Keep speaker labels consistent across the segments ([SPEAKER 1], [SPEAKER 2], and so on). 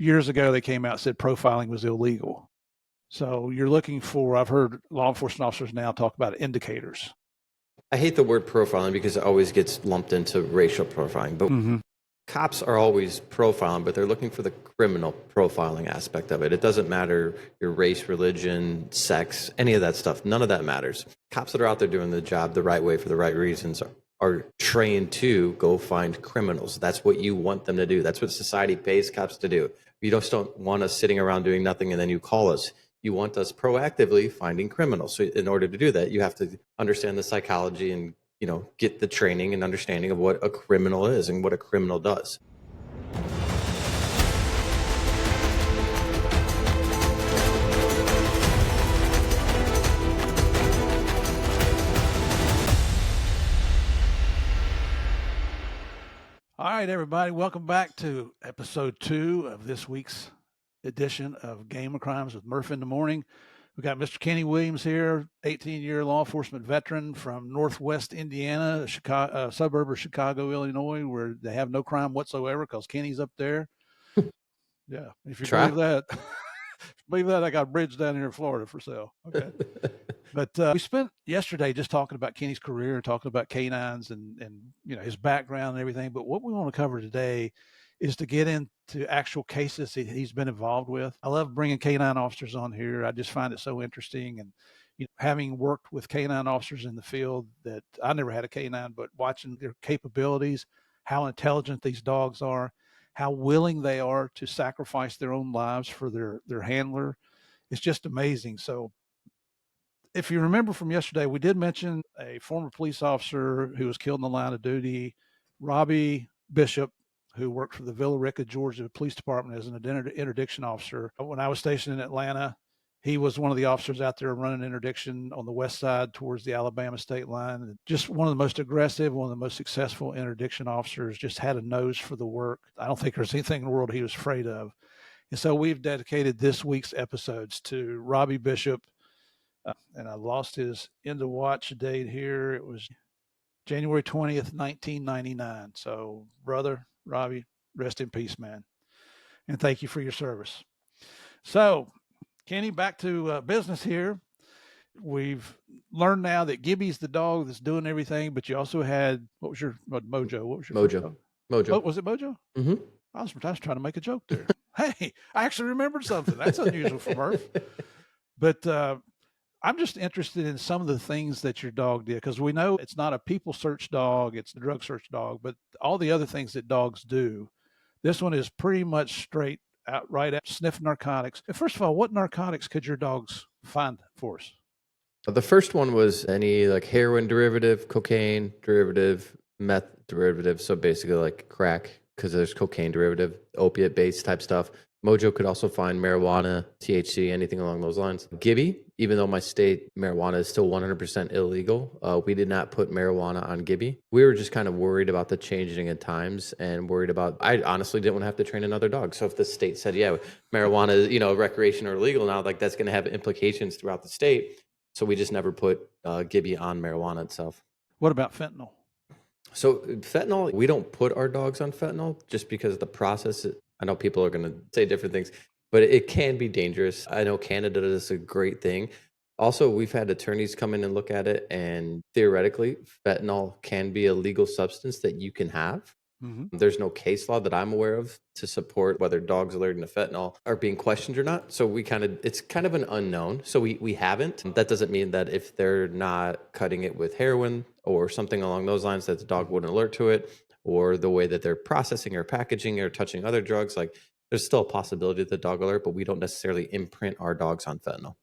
[SPEAKER 1] years ago they came out and said profiling was illegal. So you're looking for, I've heard law enforcement officers now talk about indicators.
[SPEAKER 2] I hate the word profiling because it always gets lumped into racial profiling, but cops are always profiling, but they're looking for the criminal profiling aspect of it. It doesn't matter your race, religion, sex, any of that stuff. None of that matters. Cops that are out there doing the job the right way for the right reasons are trained to go find criminals. That's what you want them to do. That's what society pays cops to do. You just don't want us sitting around doing nothing and then you call us. You want us proactively finding criminals. So in order to do that, you have to understand the psychology and get the training and understanding of what a criminal is and what a criminal does.
[SPEAKER 1] All right, everybody, welcome back to episode 2 of this week's edition of Game of Crimes with Murph in the Morning. We got Mr. Kenny Williams here, 18-year law enforcement veteran from Northwest Indiana, a suburb of Chicago, Illinois, where they have no crime whatsoever because Kenny's up there. Yeah, if you believe that, I got a bridge down here in Florida for sale. Okay. But we spent yesterday just talking about Kenny's career, talking about canines and his background and everything. But what we want to cover today is to get into actual cases he's been involved with. I love bringing canine officers on here. I just find it so interesting. And having worked with canine officers in the field, that I never had a canine, but watching their capabilities, how intelligent these dogs are, how willing they are to sacrifice their own lives for their handler, it's just amazing. So if you remember from yesterday, we did mention a former police officer who was killed in the line of duty, Robbie Bishop, who worked for the Villa Rica, Georgia Police Department as an interdiction officer. When I was stationed in Atlanta, he was one of the officers out there running interdiction on the west side towards the Alabama state line. Just one of the most aggressive, one of the most successful interdiction officers, just had a nose for the work. I don't think there's anything in the world he was afraid of. And so we've dedicated this week's episodes to Robbie Bishop. And I lost his end of watch date here. It was January 20th, 1999. So, brother, Robbie, rest in peace, man. And thank you for your service. So, Kenny, back to business here. We've learned now that Gibby's the dog that's doing everything, but you also had, Mojo? What was your
[SPEAKER 2] Mojo?
[SPEAKER 1] Mojo. Oh, was it Mojo?
[SPEAKER 2] Mm-hmm.
[SPEAKER 1] I was trying to make a joke there. Hey, I actually remembered something. That's unusual for Murph. But I'm just interested in some of the things that your dog did, because we know it's not a people search dog, it's a drug search dog, but all the other things that dogs do, this one is pretty much straight out, right at sniff narcotics. And first of all, what narcotics could your dogs find for us?
[SPEAKER 2] The first one was any like heroin derivative, cocaine derivative, meth derivative. So basically like crack, because there's cocaine derivative, opiate based type stuff. Mojo could also find marijuana, THC, anything along those lines. Gibby, even though my state marijuana is still 100% illegal, we did not put marijuana on Gibby. We were just kind of worried about the changing of times and worried about, I honestly didn't want to have to train another dog. So if the state said, yeah, marijuana is, recreation or illegal now, like that's going to have implications throughout the state. So we just never put Gibby on marijuana itself.
[SPEAKER 1] What about fentanyl?
[SPEAKER 2] So fentanyl, we don't put our dogs on fentanyl just because the process, I know people are going to say different things, but it can be dangerous. I know Canada does a great thing. Also, we've had attorneys come in and look at it, and theoretically, fentanyl can be a legal substance that you can have. Mm-hmm. There's no case law that I'm aware of to support whether dogs allergic to fentanyl are being questioned or not. So it's kind of an unknown. So we haven't. That doesn't mean that if they're not cutting it with heroin or something along those lines, that the dog wouldn't alert to it, or the way that they're processing or packaging or touching other drugs. Like there's still a possibility that the dog alert, but we don't necessarily imprint our dogs on fentanyl.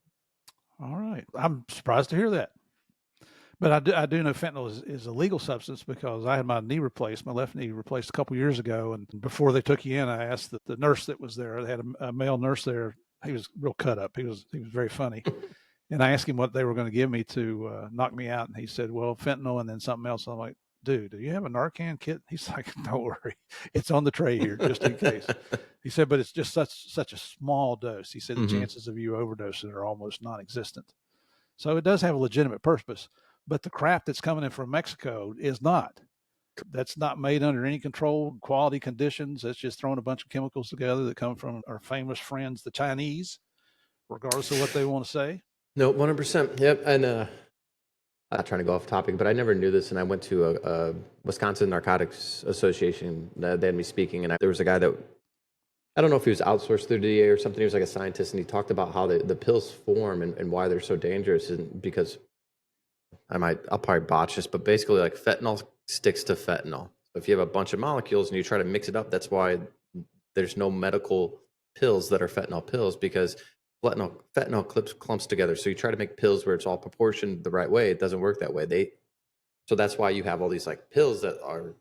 [SPEAKER 1] All right. I'm surprised to hear that. But I do know fentanyl is a legal substance because I had my left knee replaced a couple years ago. And before they took you in, I asked the nurse that was there, they had a male nurse there. He was real cut up. He was very funny. And I asked him what they were going to give me to knock me out. And he said, well, fentanyl and then something else. I'm like, dude, do you have a Narcan kit? He's like, don't worry. It's on the tray here just in case. He said, but it's just such a small dose. He said the chances of you overdosing are almost non-existent. So it does have a legitimate purpose. But the crap that's coming in from Mexico is not. That's not made under any controlled quality conditions. That's just throwing a bunch of chemicals together that come from our famous friends, the Chinese, regardless of what they want to say.
[SPEAKER 2] No, 100%. Yep. And I'm not trying to go off topic, but I never knew this. And I went to a Wisconsin Narcotics Association. They had me speaking, and there was a guy that, I don't know if he was outsourced through DA or something. He was like a scientist, and he talked about how the pills form and why they're so dangerous. And because I'll probably botch this, but basically, like, fentanyl sticks to fentanyl. So if you have a bunch of molecules and you try to mix it up, that's why there's no medical pills that are fentanyl pills, because fentanyl clumps together. So you try to make pills where it's all proportioned the right way. It doesn't work that way. So that's why you have all these like pills that are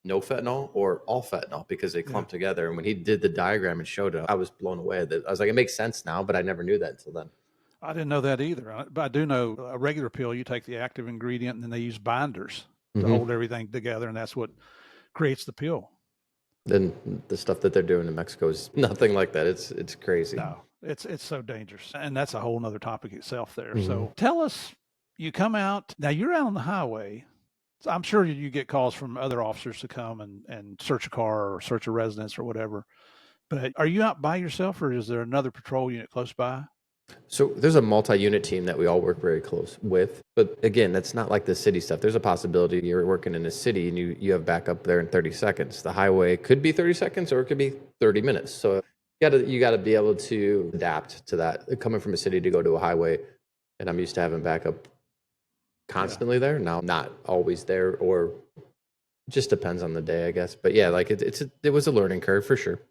[SPEAKER 2] no fentanyl or all fentanyl, because they clump together. And when he did the diagram and showed it, I was blown away. I was like, it makes sense now, but I never knew that until then.
[SPEAKER 1] I didn't know that either. But I do know a regular pill, you take the active ingredient and then they use binders to hold everything together, and that's what creates the pill.
[SPEAKER 2] Then the stuff that they're doing in Mexico is nothing like that. It's crazy.
[SPEAKER 1] No, it's so dangerous. And that's a whole nother topic itself there. So tell us, you come out, now you're out on the highway. So I'm sure you get calls from other officers to come and search a car or search a residence or whatever. But are you out by yourself, or is there another patrol unit close by?
[SPEAKER 2] So there's a multi-unit team that we all work very close with. But again, that's not like the city stuff. There's a possibility you're working in a city and you have backup there in 30 seconds. The highway could be 30 seconds or it could be 30 minutes. So you gotta be able to adapt to that. Coming from a city to go to a highway, and I'm used to having backup constantly there. Now, not always there, or just depends on the day, I guess. But yeah, like it was a learning curve for sure.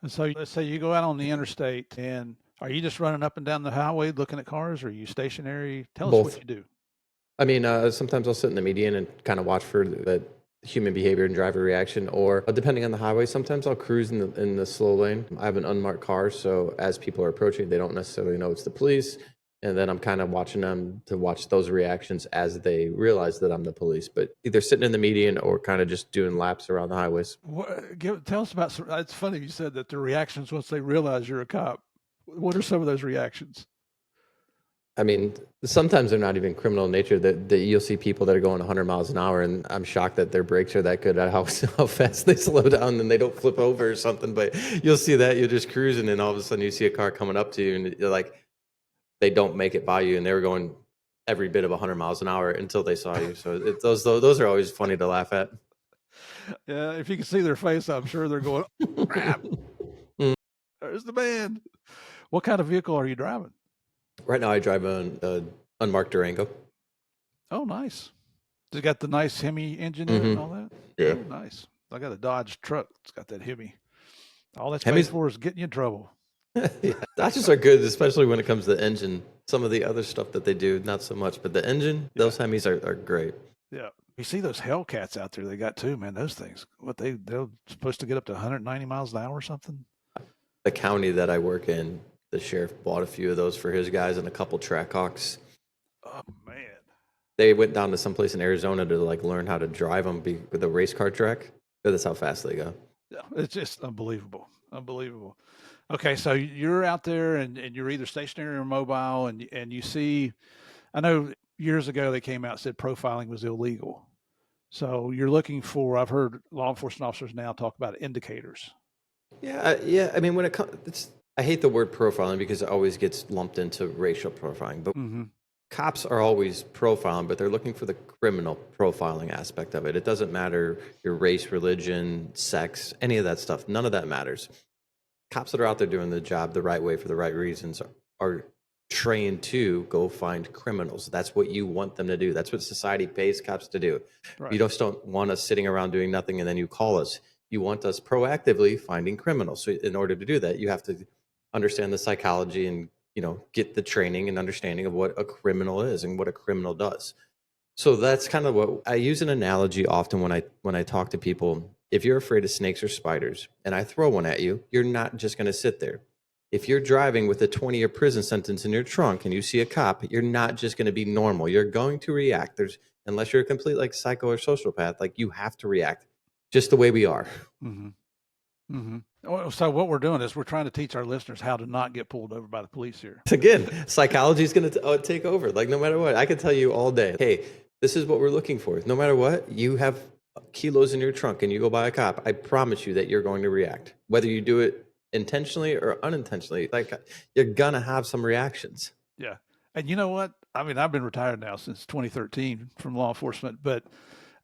[SPEAKER 1] And so let's say you go out on the interstate, and are you just running up and down the highway looking at cars, or are you stationary? Tell us what you do.
[SPEAKER 2] I mean, sometimes I'll sit in the median and kind of watch for the human behavior and driver reaction, or depending on the highway, sometimes I'll cruise in the slow lane. I have an unmarked car, so as people are approaching, they don't necessarily know it's the police. And then I'm kind of watching them to watch those reactions as they realize that I'm the police. But either sitting in the median or kind of just doing laps around the highways.
[SPEAKER 1] Tell us about, it's funny you said that the reactions once they realize you're a cop. What are some of those reactions?
[SPEAKER 2] I mean, sometimes they're not even criminal in nature. That you'll see people that are going 100 miles an hour, and I'm shocked that their brakes are that good at how fast they slow down and they don't flip over or something. But you'll see that, you're just cruising, and all of a sudden you see a car coming up to you, and you're like, they don't make it by you, and they were going every bit of 100 miles an hour until they saw you. So those are always funny to laugh at.
[SPEAKER 1] Yeah, if you can see their face, I'm sure they're going, crap. There's the man. What kind of vehicle are you driving?
[SPEAKER 2] Right now I drive an unmarked Durango.
[SPEAKER 1] Oh, nice. Does it got the nice Hemi engine in it and all that?
[SPEAKER 2] Yeah.
[SPEAKER 1] Oh, nice. I got a Dodge truck. It's got that Hemi. All that's paid for is getting you in trouble.
[SPEAKER 2] Yeah, Dodges are good, especially when it comes to the engine. Some of the other stuff that they do, not so much. But the engine, those Hemis are great.
[SPEAKER 1] Yeah. You see those Hellcats out there they got too, man. Those things, they're supposed to get up to 190 miles an hour or something.
[SPEAKER 2] The county that I work in, the sheriff bought a few of those for his guys and a couple Trackhawks.
[SPEAKER 1] Oh, man.
[SPEAKER 2] They went down to someplace in Arizona to like learn how to drive them with a race car track. That's how fast they go.
[SPEAKER 1] Yeah, it's just unbelievable. Okay, so you're out there and you're either stationary or mobile, and you see, I know years ago they came out and said profiling was illegal. So you're looking for, I've heard law enforcement officers now talk about indicators.
[SPEAKER 2] Yeah. I mean, when it comes, I hate the word profiling because it always gets lumped into racial profiling. But cops are always profiling, but they're looking for the criminal profiling aspect of it. It doesn't matter your race, religion, sex, any of that stuff. None of that matters. Cops that are out there doing the job the right way for the right reasons are trained to go find criminals. That's what you want them to do. That's what society pays cops to do. Right. You just don't want us sitting around doing nothing and then you call us. You want us proactively finding criminals. So in order to do that, you have to understand the psychology and, get the training and understanding of what a criminal is and what a criminal does. So that's kind of what I use an analogy often when I talk to people. If you're afraid of snakes or spiders and I throw one at you, you're not just going to sit there. If you're driving with a 20-year prison sentence in your trunk and you see a cop, you're not just going to be normal. You're going to react. Unless you're a complete like psycho or sociopath, like you have to react just the way we are.
[SPEAKER 1] So what we're doing is we're trying to teach our listeners how to not get pulled over by the police here.
[SPEAKER 2] Again, psychology is going to take over. Like no matter what, I can tell you all day, hey, this is what we're looking for. No matter what, you have kilos in your trunk and you go by a cop, I promise you that you're going to react. Whether you do it intentionally or unintentionally, like you're gonna have some reactions.
[SPEAKER 1] Yeah. And you know what? I mean, I've been retired now since 2013 from law enforcement, but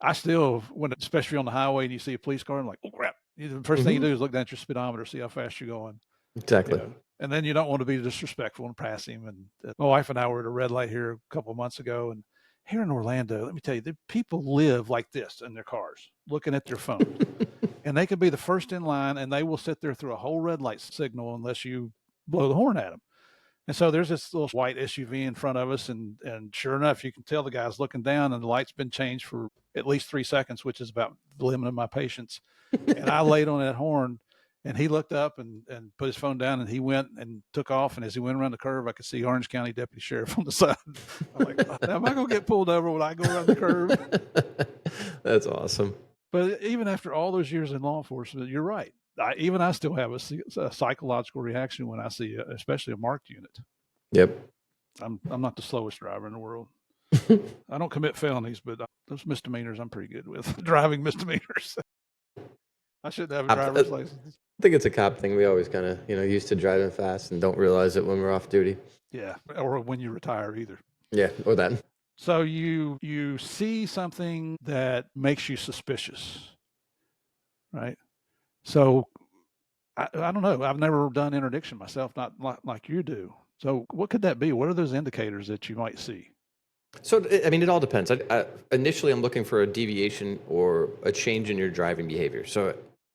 [SPEAKER 1] I still, when especially on the highway and you see a police car, I'm like, oh crap. The first thing you do is look down at your speedometer, see how fast you're going.
[SPEAKER 2] Exactly.
[SPEAKER 1] And then you don't want to be disrespectful and pass him. And my wife and I were at a red light here a couple of months ago, and here in Orlando, let me tell you, the people live like this in their cars, looking at their phone, and they could be the first in line, and they will sit there through a whole red light signal unless you blow the horn at them. And so there's this little white SUV in front of us, and sure enough, you can tell the guy's looking down, and the light's been changed for at least 3 seconds, which is about the limit of my patience. And I laid on that horn, and he looked up and put his phone down, and he went and took off. And as he went around the curve, I could see Orange County Deputy Sheriff on the side. I'm like, am I going to get pulled over when I go around the curve?
[SPEAKER 2] That's awesome.
[SPEAKER 1] But even after all those years in law enforcement, you're right. I still have a psychological reaction when I see, especially a marked unit.
[SPEAKER 2] Yep.
[SPEAKER 1] I'm not the slowest driver in the world. I don't commit felonies, but those misdemeanors I'm pretty good with. Driving misdemeanors. I shouldn't have a driver's license.
[SPEAKER 2] I think it's a cop thing. We always kind of, used to driving fast and don't realize it when we're off duty.
[SPEAKER 1] Yeah, or when you retire either.
[SPEAKER 2] Yeah, or that.
[SPEAKER 1] So you see something that makes you suspicious, right? So I don't know. I've never done interdiction myself, not like you do. So what could that be? What are those indicators that you might see?
[SPEAKER 2] So, I mean, it all depends. Initially, I'm looking for a deviation or a change in your driving behavior. So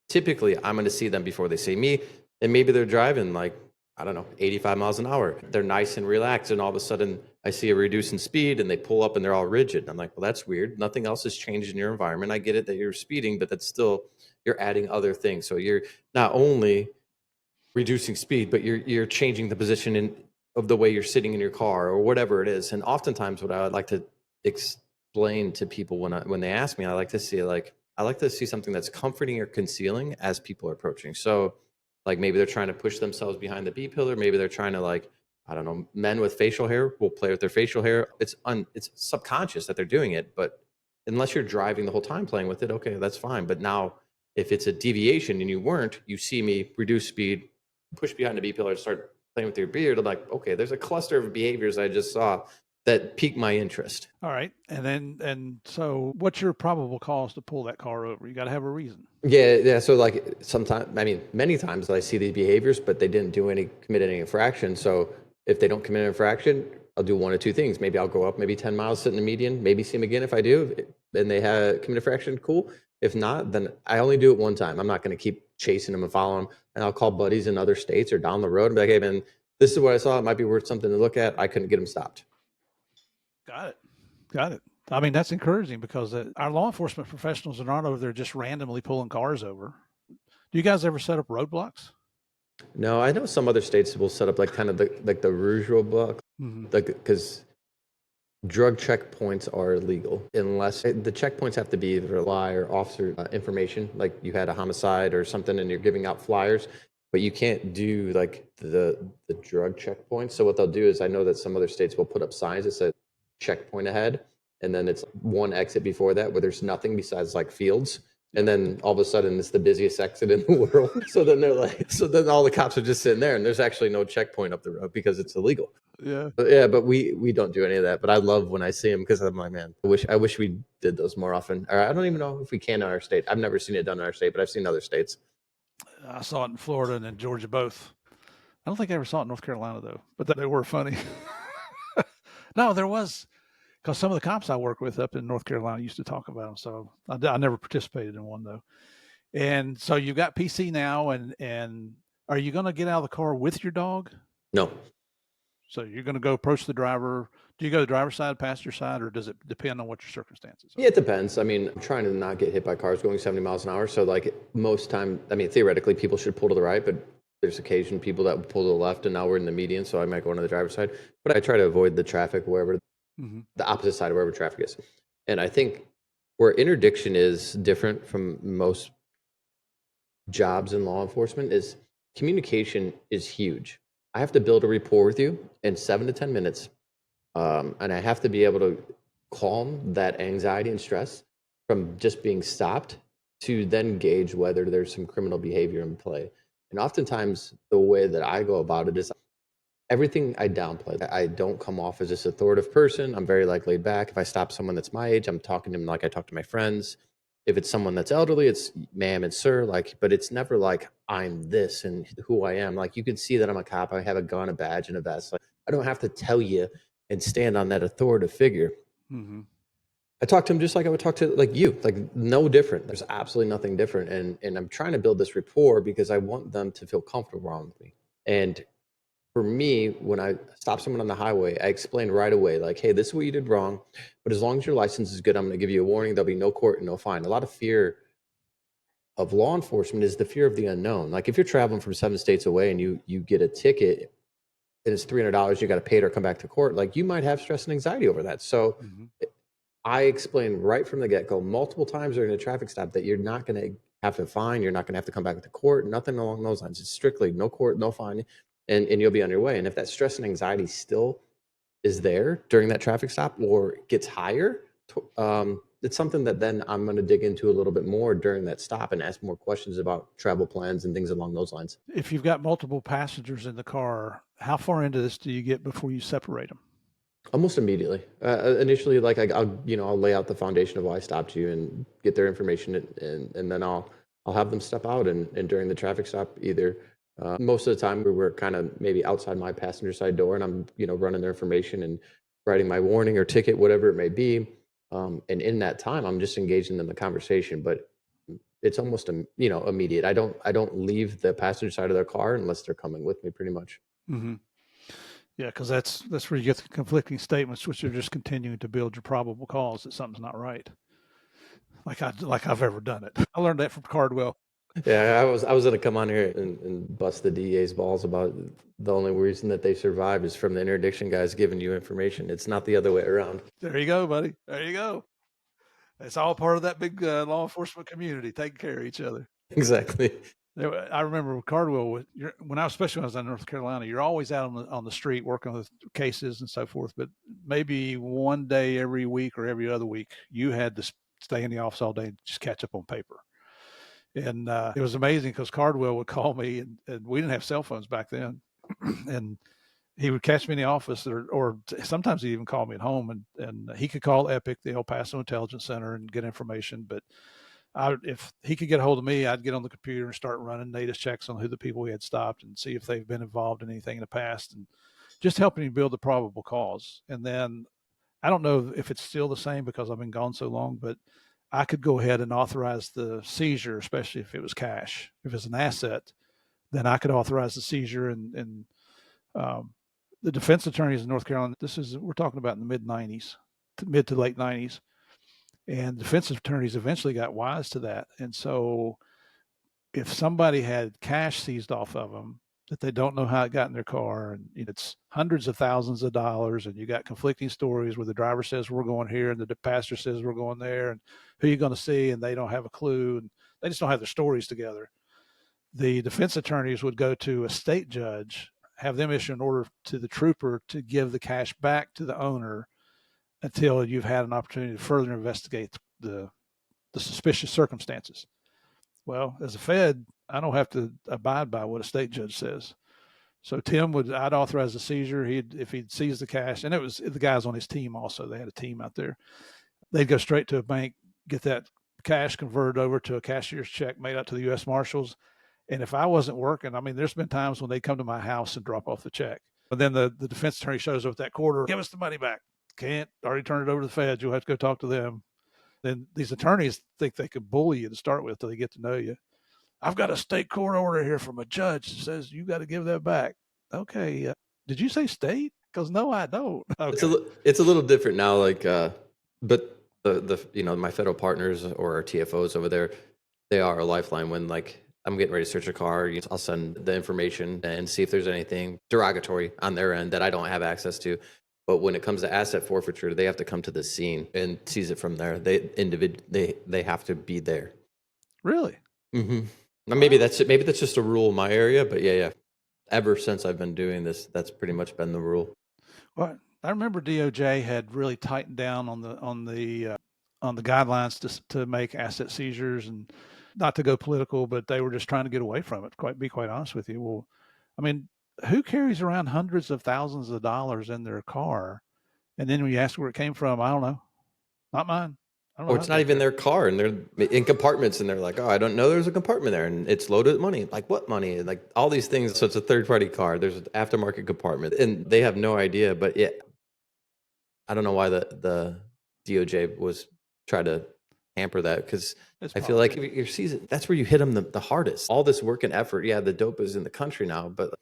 [SPEAKER 2] typically, I'm going to see them before they see me. And maybe they're driving like, I don't know, 85 miles an hour. They're nice and relaxed. And all of a sudden, I see a reduce in speed and they pull up and they're all rigid. I'm like, well, that's weird. Nothing else has changed in your environment. I get it that you're speeding, but that's still, you're adding other things. So you're not only reducing speed, but you're changing the position of the way you're sitting in your car or whatever it is. And oftentimes what I would like to explain to people when they ask me, I like to see something that's comforting or concealing as people are approaching. So like maybe they're trying to push themselves behind the B pillar. Maybe they're trying to like, I don't know, men with facial hair will play with their facial hair. It's subconscious that they're doing it, but unless you're driving the whole time playing with it, okay, that's fine. But now if it's a deviation and you weren't, you see me reduce speed, push behind the B pillar, start playing with your beard. I'm like, okay, there's a cluster of behaviors I just saw that piqued my interest.
[SPEAKER 1] All right. And so what's your probable cause to pull that car over? You got to have a reason.
[SPEAKER 2] Yeah. So like many times I see these behaviors, but they didn't commit any infraction. So if they don't commit an infraction, I'll do one of two things. Maybe I'll go up maybe 10 miles, sit in the median, maybe see them again. If I do, and they have committed infraction, cool. If not, then I only do it one time. I'm not going to keep chasing them and following them. And I'll call buddies in other states or down the road and be like, hey man, this is what I saw. It might be worth something to look at. I couldn't get them stopped.
[SPEAKER 1] Got it. I mean, that's encouraging because our law enforcement professionals are not over there just randomly pulling cars over. Do you guys ever set up roadblocks?
[SPEAKER 2] No, I know some other states will set up like kind of the Rouge roadblock, because drug checkpoints are illegal unless the checkpoints have to be either a lie or officer information, like you had a homicide or something and you're giving out flyers, but you can't do like the drug checkpoints. So what they'll do is I know that some other states will put up signs that say checkpoint ahead, and then it's one exit before that where there's nothing besides like fields. And then all of a sudden it's the busiest exit in the world. So then all the cops are just sitting there and there's actually no checkpoint up the road because it's illegal.
[SPEAKER 1] Yeah.
[SPEAKER 2] But we don't do any of that. But I love when I see them because I'm like, man, I wish we did those more often. Or I don't even know if we can in our state. I've never seen it done in our state, but I've seen other states.
[SPEAKER 1] I saw it in Florida and in Georgia both. I don't think I ever saw it in North Carolina though, but they were funny. No, there was, because some of the cops I work with up in North Carolina used to talk about them. So I never participated in one though. And so you've got PC now, and are you going to get out of the car with your dog?
[SPEAKER 2] No.
[SPEAKER 1] So you're going to go approach the driver. Do you go to the driver's side, passenger side, or does it depend on what your circumstances are?
[SPEAKER 2] Yeah, it depends. I mean, I'm trying to not get hit by cars going 70 miles an hour. So like most time, I mean, theoretically people should pull to the right, but there's occasion people that pull to the left, and now we're in the median. So I might go on the driver's side, but I try to avoid the traffic wherever the opposite side of wherever traffic is. And I think where interdiction is different from most jobs in law enforcement is communication is huge. I have to build a rapport with you in 7 to 10 minutes. And I have to be able to calm that anxiety and stress. from just being stopped to then gauge whether there's some criminal behavior in play. And oftentimes, the way that I go about it is everything I downplay. I don't come off as this authoritative person. I'm very like laid back. If I stop someone that's my age, I'm talking to them like I talk to my friends. If it's someone that's elderly, it's ma'am and sir. Like, but it's never like I'm this and who I am. Like, you can see that I'm a cop. I have a gun, a badge, and a vest. Like, I don't have to tell you and stand on that authoritative figure.
[SPEAKER 1] Mm-hmm.
[SPEAKER 2] I talk to him just like I would talk to like you, like no different. There's absolutely nothing different. And I'm trying to build this rapport because I want them to feel comfortable around me. And for me, when I stop someone on the highway, I explain right away, like, hey, this is what you did wrong. But as long as your license is good, I'm going to give you a warning. There'll be no court and no fine. A lot of fear of law enforcement is the fear of the unknown. Like if you're traveling from 7 states away and you get a ticket and it's $300, you got to pay it or come back to court. Like you might have stress and anxiety over that. So I explain right from the get-go multiple times during the traffic stop that you're not going to have to fine, you're not going to have to come back to court, nothing along those lines. It's strictly no court, no fine, and you'll be on your way. And if that stress and anxiety still is there during that traffic stop or gets higher, it's something that then I'm going to dig into a little bit more during that stop and ask more questions about travel plans and things along those lines.
[SPEAKER 1] If you've got multiple passengers in the car, how far into this do you get before you separate them?
[SPEAKER 2] Almost immediately. Initially, like I'll lay out the foundation of why I stopped you and get their information, and then I'll have them step out and during the traffic stop either. Most of the time, we were kind of maybe outside my passenger side door, and I'm running their information and writing my warning or ticket, whatever it may be. And in that time, I'm just engaging them in the conversation, but it's almost immediate. I don't leave the passenger side of their car unless they're coming with me, pretty much.
[SPEAKER 1] Mm-hmm. Yeah, because that's where you get the conflicting statements, which are just continuing to build your probable cause that something's not right. Like I've ever done it. I learned that from Cardwell.
[SPEAKER 2] Yeah, I was going to come on here and bust the DA's balls about the only reason that they survived is from the interdiction guys giving you information. It's not the other way around.
[SPEAKER 1] There you go, buddy. There you go. It's all part of that big law enforcement community taking care of each other.
[SPEAKER 2] Exactly.
[SPEAKER 1] I remember Cardwell, when I was, especially when I was in North Carolina, you're always out on the street working with cases and so forth. But maybe one day every week or every other week, you had to stay in the office all day and just catch up on paper. And it was amazing because Cardwell would call me, and we didn't have cell phones back then, and he would catch me in the office, or sometimes he'd even call me at home, and he could call Epic, the El Paso Intelligence Center, and get information. But if he could get a hold of me, I'd get on the computer and start running NATIS checks on who the people we had stopped and see if they've been involved in anything in the past, and just helping him build the probable cause. And then I don't know if it's still the same because I've been gone so long, but I could go ahead and authorize the seizure, especially if it was cash. If it's an asset, then I could authorize the seizure. And the defense attorneys in North Carolina, we're talking about in the mid to late 90s. And defense attorneys eventually got wise to that. And so if somebody had cash seized off of them that they don't know how it got in their car, and it's hundreds of thousands of dollars, and you got conflicting stories where the driver says we're going here and the passenger says we're going there, and who are you going to see, and they don't have a clue, and they just don't have their stories together. The defense attorneys would go to a state judge, have them issue an order to the trooper to give the cash back to the owner until you've had an opportunity to further investigate the suspicious circumstances. Well, as a Fed, I don't have to abide by what a state judge says. So I'd authorize the seizure. If he'd seized the cash, and it was the guys on his team also. They had a team out there. They'd go straight to a bank, get that cash converted over to a cashier's check made out to the U.S. Marshals. And if I wasn't working, I mean, there's been times when they come to my house and drop off the check. But then the defense attorney shows up at that quarter, give us the money back. Can't, already turned it over to the feds. You'll have to go talk to them. Then these attorneys think they could bully you to start with till they get to know you. I've got a state court order here from a judge that says you got to give that back. Okay. Did you say state? Because no, I don't. Okay.
[SPEAKER 2] It's a little different now. Like, but the my federal partners or our TFOs over there, they are a lifeline. When like I'm getting ready to search a car, I'll send the information and see if there's anything derogatory on their end that I don't have access to. But when it comes to asset forfeiture, they have to come to the scene and seize it from there. They have to be there.
[SPEAKER 1] Really?
[SPEAKER 2] Mm-hmm. Now, maybe that's just a rule in my area, but yeah. Ever since I've been doing this, that's pretty much been the rule.
[SPEAKER 1] Well, I remember DOJ had really tightened down on on the guidelines to make asset seizures, and not to go political, but they were just trying to get away from it. Be quite honest with you. Well, I mean, who carries around hundreds of thousands of dollars in their car, and then when you ask where it came from, I don't know, not mine. I don't know
[SPEAKER 2] Or
[SPEAKER 1] how
[SPEAKER 2] it's
[SPEAKER 1] it
[SPEAKER 2] not
[SPEAKER 1] got
[SPEAKER 2] even
[SPEAKER 1] there.
[SPEAKER 2] their car, and they're in compartments, and they're like, "Oh, I don't know there's a compartment there, and it's loaded with money." Like, what money? Like all these things. So it's a third party car. There's an aftermarket compartment, and they have no idea. But yeah, I don't know why the DOJ was try to hamper that, because
[SPEAKER 1] It's
[SPEAKER 2] I feel like
[SPEAKER 1] politics.
[SPEAKER 2] if you're season, that's where you hit them the hardest. All this work and effort. Yeah, the dope is in the country now, but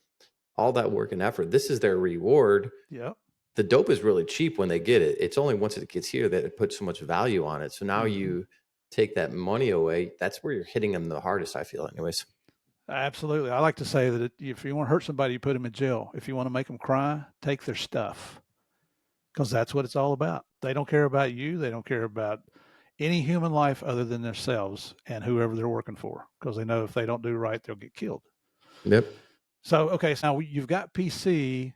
[SPEAKER 2] all that work and effort, this is their reward.
[SPEAKER 1] Yep.
[SPEAKER 2] The dope is really cheap when they get it. It's only once it gets here that it puts so much value on it. So now you take that money away. That's where you're hitting them the hardest, I feel, anyways.
[SPEAKER 1] Absolutely. I like to say that if you want to hurt somebody, you put them in jail. If you want to make them cry, take their stuff, because that's what it's all about. They don't care about you. They don't care about any human life other than themselves and whoever they're working for, because they know if they don't do right, they'll get killed.
[SPEAKER 2] Yep.
[SPEAKER 1] So, okay, so now you've got PC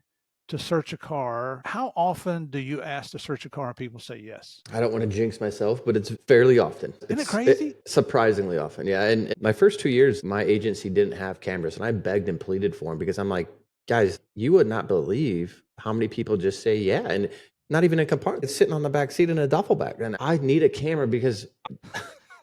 [SPEAKER 1] to search a car. How often do you ask to search a car and people say yes?
[SPEAKER 2] I don't want to jinx myself, but it's fairly often.
[SPEAKER 1] Isn't it crazy?
[SPEAKER 2] Surprisingly often. Yeah. And my first 2 years, my agency didn't have cameras, and I begged and pleaded for them, because I'm like, guys, you would not believe how many people just say yeah. And not even a compartment. It's sitting on the back seat in a duffel bag. And I need a camera because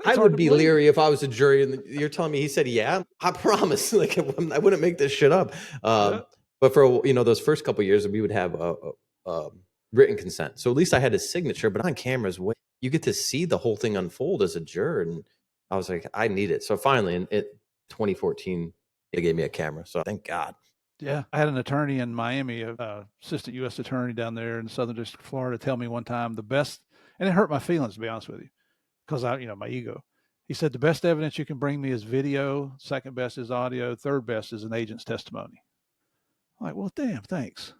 [SPEAKER 2] I
[SPEAKER 1] hard
[SPEAKER 2] would
[SPEAKER 1] to
[SPEAKER 2] be
[SPEAKER 1] believe.
[SPEAKER 2] leery if I was a jury and you're telling me he said yeah. I promise, like I wouldn't make this shit up.
[SPEAKER 1] Yeah.
[SPEAKER 2] But for those first couple of years, we would have a written consent. So at least I had his signature. But on cameras, you get to see the whole thing unfold as a juror. And I was like, I need it. So finally, in 2014, they gave me a camera. So thank God.
[SPEAKER 1] Yeah, I had an attorney in Miami, assistant U.S. attorney down there in Southern District of Florida, tell me one time the best, and it hurt my feelings to be honest with you, because my ego. He said the best evidence you can bring me is video, second best is audio, third best is an agent's testimony. I'm like, well, damn, thanks,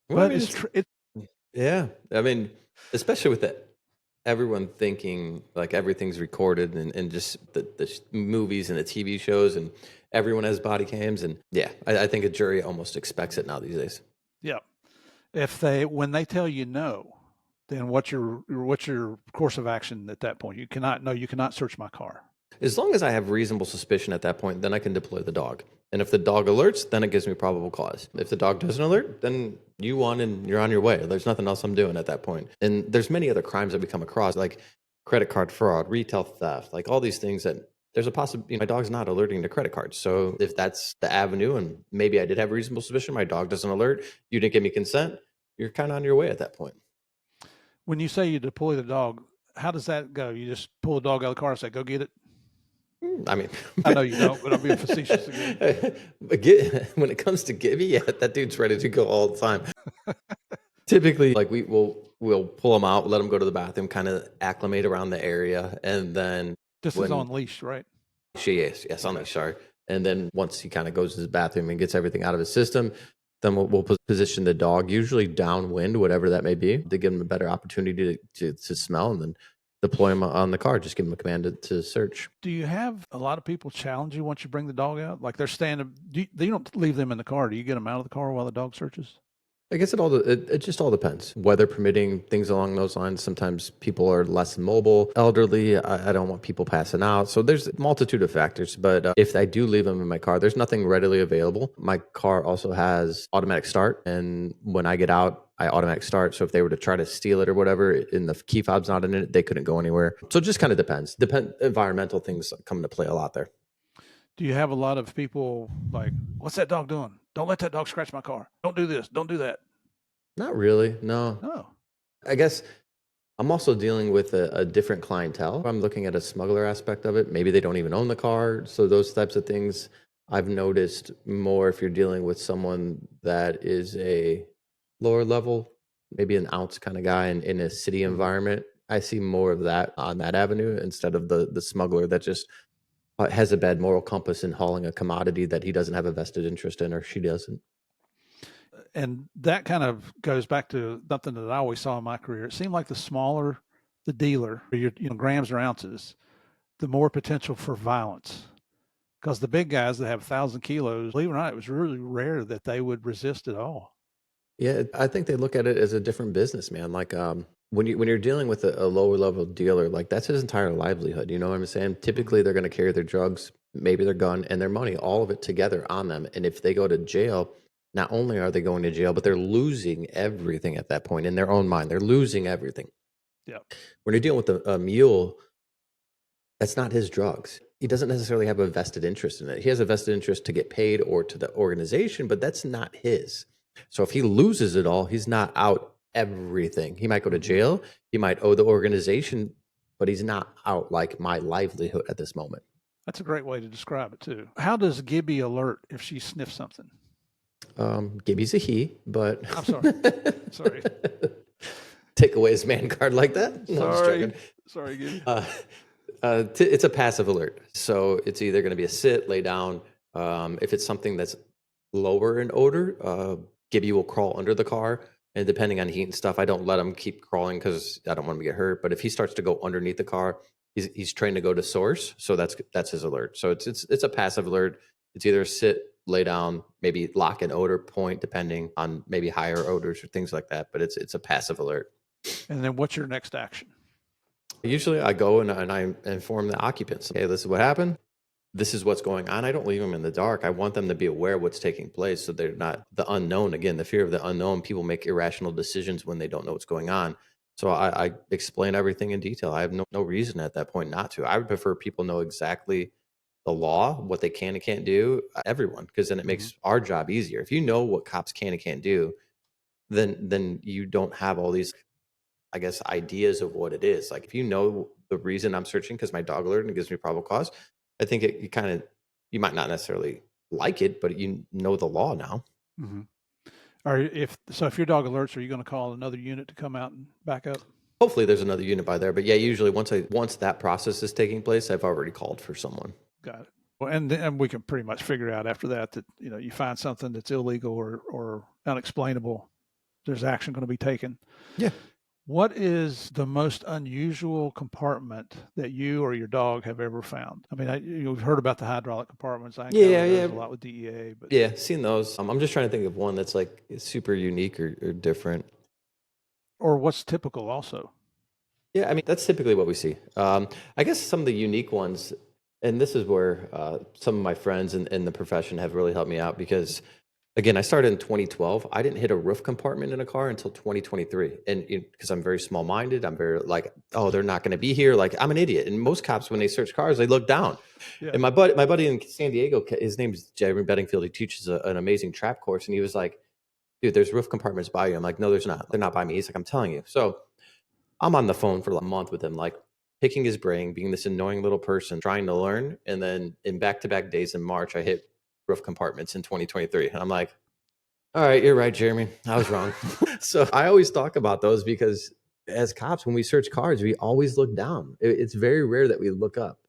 [SPEAKER 2] Well, I
[SPEAKER 1] but
[SPEAKER 2] mean, yeah. I mean, especially with that, everyone thinking like everything's recorded, and just the movies and the TV shows, and everyone has body cams. And yeah, I think a jury almost expects it now these days.
[SPEAKER 1] yeah. If when they tell you no, then what's your course of action at that point? You cannot search my car.
[SPEAKER 2] As long as I have reasonable suspicion at that point, then I can deploy the dog. And if the dog alerts, then it gives me probable cause. If the dog doesn't alert, then you won and you're on your way. There's nothing else I'm doing at that point. And there's many other crimes that we come across, like credit card fraud, retail theft, like all these things that there's a possibility my dog's not alerting to credit cards. So if that's the avenue, and maybe I did have reasonable suspicion, my dog doesn't alert, you didn't give me consent, you're kind of on your way at that point.
[SPEAKER 1] When you say you deploy the dog, how does that go? You just pull the dog out of the car and say, "Go get it."
[SPEAKER 2] I mean,
[SPEAKER 1] I know you don't, but I'm being facetious again.
[SPEAKER 2] But when it comes to Gibby, yeah, that dude's ready to go all the time. Typically, like we'll pull him out, let him go to the bathroom, kind of acclimate around the area, and then
[SPEAKER 1] This is
[SPEAKER 2] when
[SPEAKER 1] on leash, right?
[SPEAKER 2] she is, yes, on
[SPEAKER 1] Okay.
[SPEAKER 2] the sorry, and then once he kind of goes to his bathroom and gets everything out of his system, then we'll position the dog, usually downwind, whatever that may be, to give him a better opportunity to smell, and then deploy him on the car. Just give him a command to search.
[SPEAKER 1] Do you have a lot of people challenge you once you bring the dog out? Like they're standing, you don't leave them in the car. Do you get them out of the car while the dog searches?
[SPEAKER 2] I guess it just all depends. Weather permitting, things along those lines. Sometimes people are less mobile, elderly. I don't want people passing out. So there's a multitude of factors. But if I do leave them in my car, there's nothing readily available. My car also has automatic start. And when I get out, I automatic start. So if they were to try to steal it or whatever, and the key fob's not in it, they couldn't go anywhere. So it just kind of depends. Environmental things come into play a lot there.
[SPEAKER 1] Do you have a lot of people like, what's that dog doing? Don't let that dog scratch my car. Don't do this. Don't do that.
[SPEAKER 2] Not really. No.
[SPEAKER 1] No.
[SPEAKER 2] I guess I'm also dealing with a different clientele. I'm looking at a smuggler aspect of it. Maybe they don't even own the car. So those types of things I've noticed more if you're dealing with someone that is a lower level, maybe an ounce kind of guy in a city environment. I see more of that on that avenue instead of the smuggler that just has a bad moral compass in hauling a commodity that he doesn't have a vested interest in, or she doesn't.
[SPEAKER 1] And that kind of goes back to something that I always saw in my career. It seemed like the smaller the dealer, or your grams or ounces, the more potential for violence. Because the big guys that have 1,000 kilos, believe it or not, it was really rare that they would resist at all.
[SPEAKER 2] Yeah, I think they look at it as a different business, man. Like when you're dealing with a lower level dealer, like that's his entire livelihood. You know what I'm saying? Typically, they're going to carry their drugs, maybe their gun, and their money, all of it together on them. And if they go to jail, not only are they going to jail, but they're losing everything at that point in their own mind. They're losing everything.
[SPEAKER 1] Yeah.
[SPEAKER 2] When you're dealing with a mule, that's not his drugs. He doesn't necessarily have a vested interest in it. He has a vested interest to get paid or to the organization, but that's not his. So if he loses it all, he's not out everything. He might go to jail. He might owe the organization, but he's not out like my livelihood at this moment.
[SPEAKER 1] That's a great way to describe it too. How does Gibby alert if she sniffs something?
[SPEAKER 2] Gibby's a he, but
[SPEAKER 1] I'm sorry. Sorry.
[SPEAKER 2] Take away his man card like that. No, I'm just joking.
[SPEAKER 1] Sorry, Gibby.
[SPEAKER 2] It's a passive alert. So it's either going to be a sit, lay down. If it's something that's lower in odor, Gibby will crawl under the car. And depending on heat and stuff, I don't let him keep crawling because I don't want him to get hurt. But if he starts to go underneath the car, he's trained to go to source. So that's his alert. So it's a passive alert. It's either sit, lay down, maybe lock an odor point, depending on maybe higher odors or things like that. But it's a passive alert.
[SPEAKER 1] And then what's your next action?
[SPEAKER 2] Usually I go and I inform the occupants, hey, this is what happened. This is what's going on. I don't leave them in the dark. I want them to be aware of what's taking place so they're not the unknown. Again, the fear of the unknown, people make irrational decisions when they don't know what's going on. So I explain everything in detail. I have no reason at that point not to. I would prefer people know exactly the law, what they can and can't do, everyone, because then it makes our job easier. If you know what cops can and can't do, then you don't have all these, I guess, ideas of what it is. Like if you know the reason I'm searching because my dog alerted and it gives me probable cause, I think you might not necessarily like it, but you know the law now.
[SPEAKER 1] Mm-hmm. Or if your dog alerts, are you going to call another unit to come out and back up?
[SPEAKER 2] Hopefully there's another unit by there, but yeah, usually once that process is taking place, I've already called for someone.
[SPEAKER 1] Got it. Well, and we can pretty much figure out after that you find something that's illegal or unexplainable, there's action going to be taken.
[SPEAKER 2] Yeah.
[SPEAKER 1] What is the most unusual compartment that you or your dog have ever found? I mean, you've heard about the hydraulic compartments. I a lot with DEA, but
[SPEAKER 2] yeah, seen those. I'm just trying to think of one that's like super unique or different.
[SPEAKER 1] Or what's typical also.
[SPEAKER 2] Yeah, I mean, that's typically what we see. I guess some of the unique ones, and this is where some of my friends in the profession have really helped me out because, again, I started in 2012. I didn't hit a roof compartment in a car until 2023. And because I'm very small minded, I'm very like, oh, they're not going to be here. Like, I'm an idiot. And most cops, when they search cars, they look down. Yeah. And my buddy in San Diego, his name's Jeremy Bedingfield. He teaches an amazing trap course. And he was like, dude, there's roof compartments by you. I'm like, no, there's not. They're not by me. He's like, I'm telling you. So I'm on the phone for a month with him, like picking his brain, being this annoying little person, trying to learn. And then in back-to-back days in March, I hit roof compartments in 2023. And I'm like, all right, you're right, Jeremy. I was wrong. So I always talk about those because as cops, when we search cars, we always look down. It's very rare that we look up.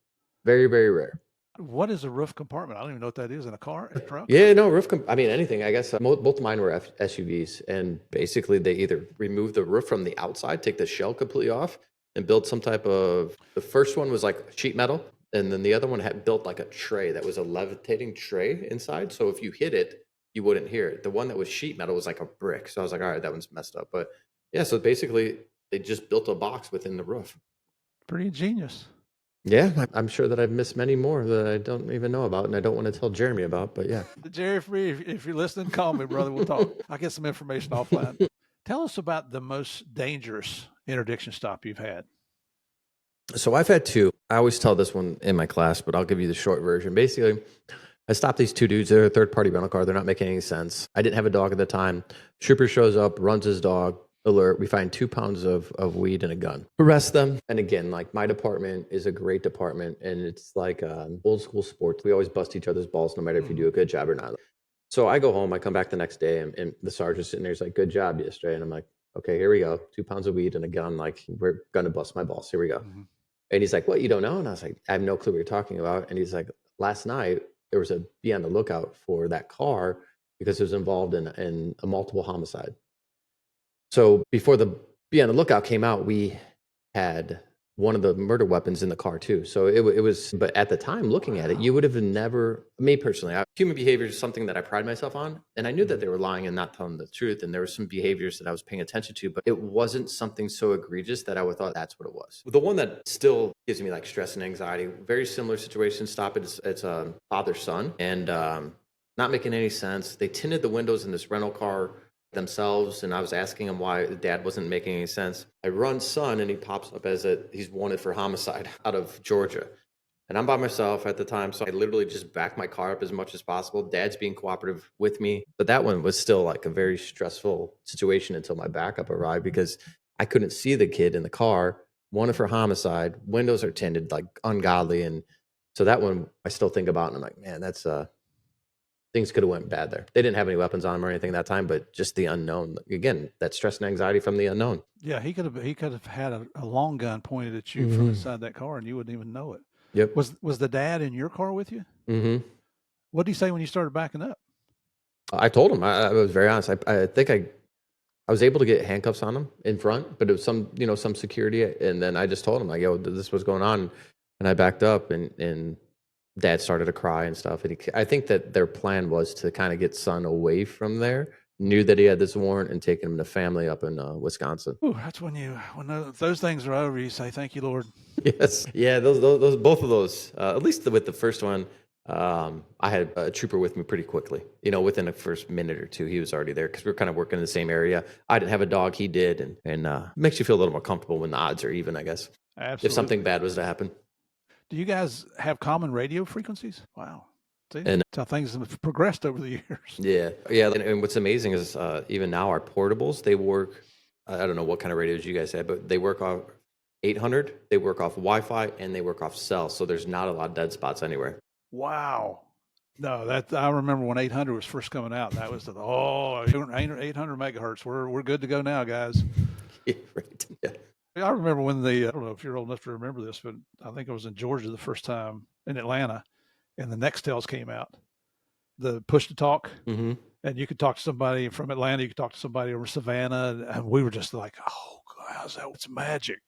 [SPEAKER 2] Very, very rare.
[SPEAKER 1] What is a roof compartment? I don't even know what that is in a car, a truck.
[SPEAKER 2] Yeah, no, I mean, anything. I guess both of mine were SUVs, and basically they either remove the roof from the outside, take the shell completely off, and build some type of. The first one was like sheet metal, and then the other one had built like a tray that was a levitating tray inside. So if you hit it, you wouldn't hear it. The one that was sheet metal was like a brick. So I was like, all right, that one's messed up. But yeah, so basically they just built a box within the roof.
[SPEAKER 1] Pretty ingenious.
[SPEAKER 2] Yeah, I'm sure that I've missed many more that I don't even know about and I don't want to tell Jeremy about, but yeah.
[SPEAKER 1] Jerry, if you're listening, call me, brother. We'll talk. I'll get some information offline. Tell us about the most dangerous interdiction stop you've had.
[SPEAKER 2] So I've had two. I always tell this one in my class, but I'll give you the short version. Basically, I stopped these two dudes. They're a third-party rental car. They're not making any sense. I didn't have a dog at the time. Trooper shows up, runs his dog. Alert, we find 2 pounds of weed and a gun. Arrest them. And again, like my department is a great department and it's like old school sports. We always bust each other's balls no matter if you do a good job or not. So I go home, I come back the next day and the sergeant's sitting there, he's like, good job yesterday. And I'm like, okay, here we go. 2 pounds of weed and a gun. Like, we're going to bust my balls. Here we go. Mm-hmm. And he's like, what, you don't know? And I was like, I have no clue what you're talking about. And he's like, last night there was be on the lookout for that car because it was involved in a multiple homicide. So before the Be on the Lookout came out, we had one of the murder weapons in the car too. So it was, but at the time looking at it, you would have never, me personally, human behavior is something that I pride myself on. And I knew that they were lying and not telling the truth. And there were some behaviors that I was paying attention to, but it wasn't something so egregious that I would thought that's what it was. The one that still gives me like stress and anxiety, very similar situation. Stop it. It's a father son and not making any sense. They tinted the windows in this rental car themselves, and I was asking him why the dad wasn't making any sense. I run son, and he pops up as he's wanted for homicide out of Georgia. And I'm by myself at the time, so I literally just back my car up as much as possible. Dad's being cooperative with me, but that one was still like a very stressful situation until my backup arrived because I couldn't see the kid in the car, wanted for homicide, windows are tinted like ungodly, and so that one I still think about, and I'm like, man, that's things could have went bad there. They didn't have any weapons on them or anything that time, but just the unknown. Again, that stress and anxiety from the unknown.
[SPEAKER 1] Yeah, he could have had a long gun pointed at you from inside that car, and you wouldn't even know it.
[SPEAKER 2] Yep.
[SPEAKER 1] Was the dad in your car with you?
[SPEAKER 2] Mm-hmm.
[SPEAKER 1] What did he say when you started backing up?
[SPEAKER 2] I told him. I was very honest. I think I was able to get handcuffs on him in front, but it was some security, and then I just told him like, "Yo, this was going on," and I backed up, and Dad started to cry and stuff. And I think that their plan was to kind of get son away from there. Knew that he had this warrant and taking him to family up in Wisconsin.
[SPEAKER 1] Ooh, that's when those things are over, you say, "Thank you, Lord."
[SPEAKER 2] Yes, yeah, those both of those. At least with the first one, I had a trooper with me pretty quickly. Within the first minute or two, he was already there because we were kind of working in the same area. I didn't have a dog; he did, and makes you feel a little more comfortable when the odds are even, I guess.
[SPEAKER 1] Absolutely.
[SPEAKER 2] If something bad was to happen.
[SPEAKER 1] Do you guys have common radio frequencies? Wow. See,
[SPEAKER 2] And
[SPEAKER 1] that's how things have progressed over the years.
[SPEAKER 2] yeah. And what's amazing is even now our portables, they work. I don't know what kind of radios you guys have, but they work off 800, they work off Wi-Fi, and they work off cell. So there's not a lot of dead spots anywhere.
[SPEAKER 1] Wow. No, I remember when 800 was first coming out. That was 800 megahertz. We're good to go now, guys.
[SPEAKER 2] Yeah, right. Yeah.
[SPEAKER 1] I remember when I don't know if you're old enough to remember this, but I think I was in Georgia the first time in Atlanta, and the Nextels came out, the push to talk,
[SPEAKER 2] Mm-hmm.
[SPEAKER 1] and you could talk to somebody from Atlanta, you could talk to somebody over Savannah, and we were just like, oh, how's that? It's magic.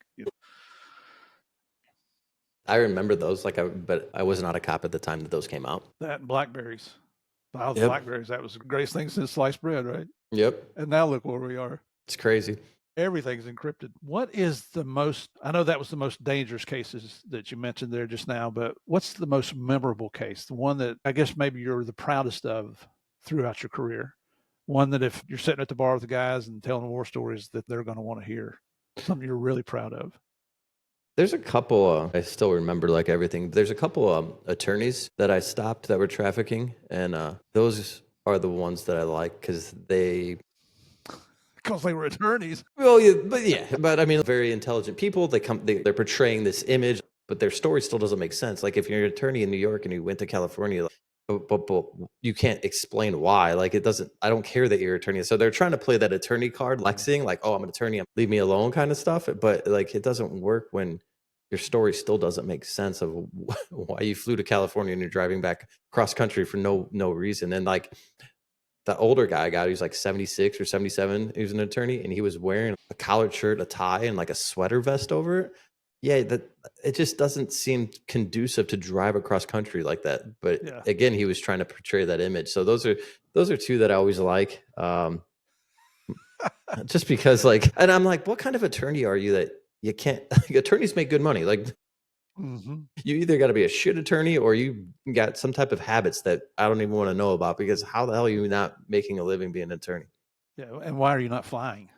[SPEAKER 2] I remember those, but I was not a cop at the time that those came out.
[SPEAKER 1] That and Blackberries. Yep. Blackberries, that was the greatest thing since sliced bread, right?
[SPEAKER 2] Yep.
[SPEAKER 1] And now look where we are.
[SPEAKER 2] It's crazy.
[SPEAKER 1] Everything's encrypted. What is I know that was the most dangerous cases that you mentioned there just now, but what's the most memorable case? The one that I guess maybe you're the proudest of throughout your career? One that if you're sitting at the bar with the guys and telling war stories that they're going to want to hear, something you're really proud of?
[SPEAKER 2] There's a couple, I still remember like everything. There's a couple attorneys that I stopped that were trafficking, and those are the ones that I like because
[SPEAKER 1] Because they were attorneys.
[SPEAKER 2] Well, but I mean, very intelligent people. They're portraying this image, but their story still doesn't make sense. Like if you're an attorney in New York and you went to California, but you can't explain why. Like it doesn't. I don't care that you're an attorney. So they're trying to play that attorney card, flexing, like, oh, I'm an attorney, leave me alone, kind of stuff. But like it doesn't work when your story still doesn't make sense of why you flew to California and you're driving back cross country for no reason. And like the older guy got, he was like 76 or 77. He was an attorney and he was wearing a collared shirt, a tie, and like a sweater vest over it. Yeah, it just doesn't seem conducive to drive across country like that. But again, he was trying to portray that image. So those are two that I always like. Just because and I'm like, what kind of attorney are you that you can't, attorneys make good money. Like
[SPEAKER 1] Mm-hmm.
[SPEAKER 2] You either got to be a shit attorney or you got some type of habits that I don't even want to know about, because how the hell are you not making a living being an attorney?
[SPEAKER 1] Yeah, and why are you not flying?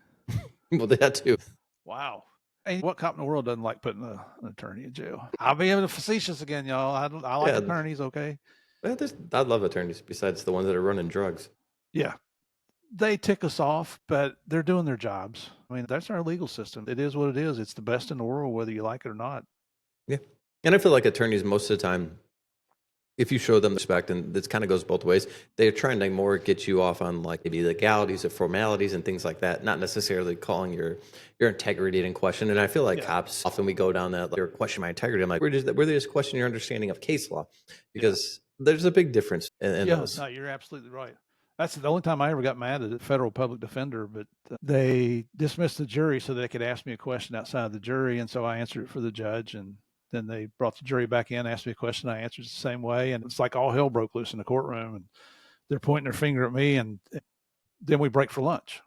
[SPEAKER 2] Well, that too.
[SPEAKER 1] Wow. And what cop in the world doesn't like putting an attorney in jail? I'll be able to facetious again, y'all. I like attorneys, okay?
[SPEAKER 2] I love attorneys besides the ones that are running drugs.
[SPEAKER 1] Yeah. They tick us off, but they're doing their jobs. I mean, that's our legal system. It is what it is. It's the best in the world, whether you like it or not.
[SPEAKER 2] Yeah. And I feel like attorneys, most of the time, if you show them respect, and this kind of goes both ways, they're trying to more get you off on like maybe legalities or formalities and things like that, not necessarily calling your integrity in question. And I feel like cops, often we go down that, like, question my integrity. I'm like, we're just questioning your understanding of case law, because there's a big difference in those.
[SPEAKER 1] No, you're absolutely right. That's the only time I ever got mad at a federal public defender, but they dismissed the jury so they could ask me a question outside of the jury. And so I answered it for the judge. And then they brought the jury back in, asked me a question. I answered the same way. And it's like all hell broke loose in the courtroom. And they're pointing their finger at me. And then we break for lunch.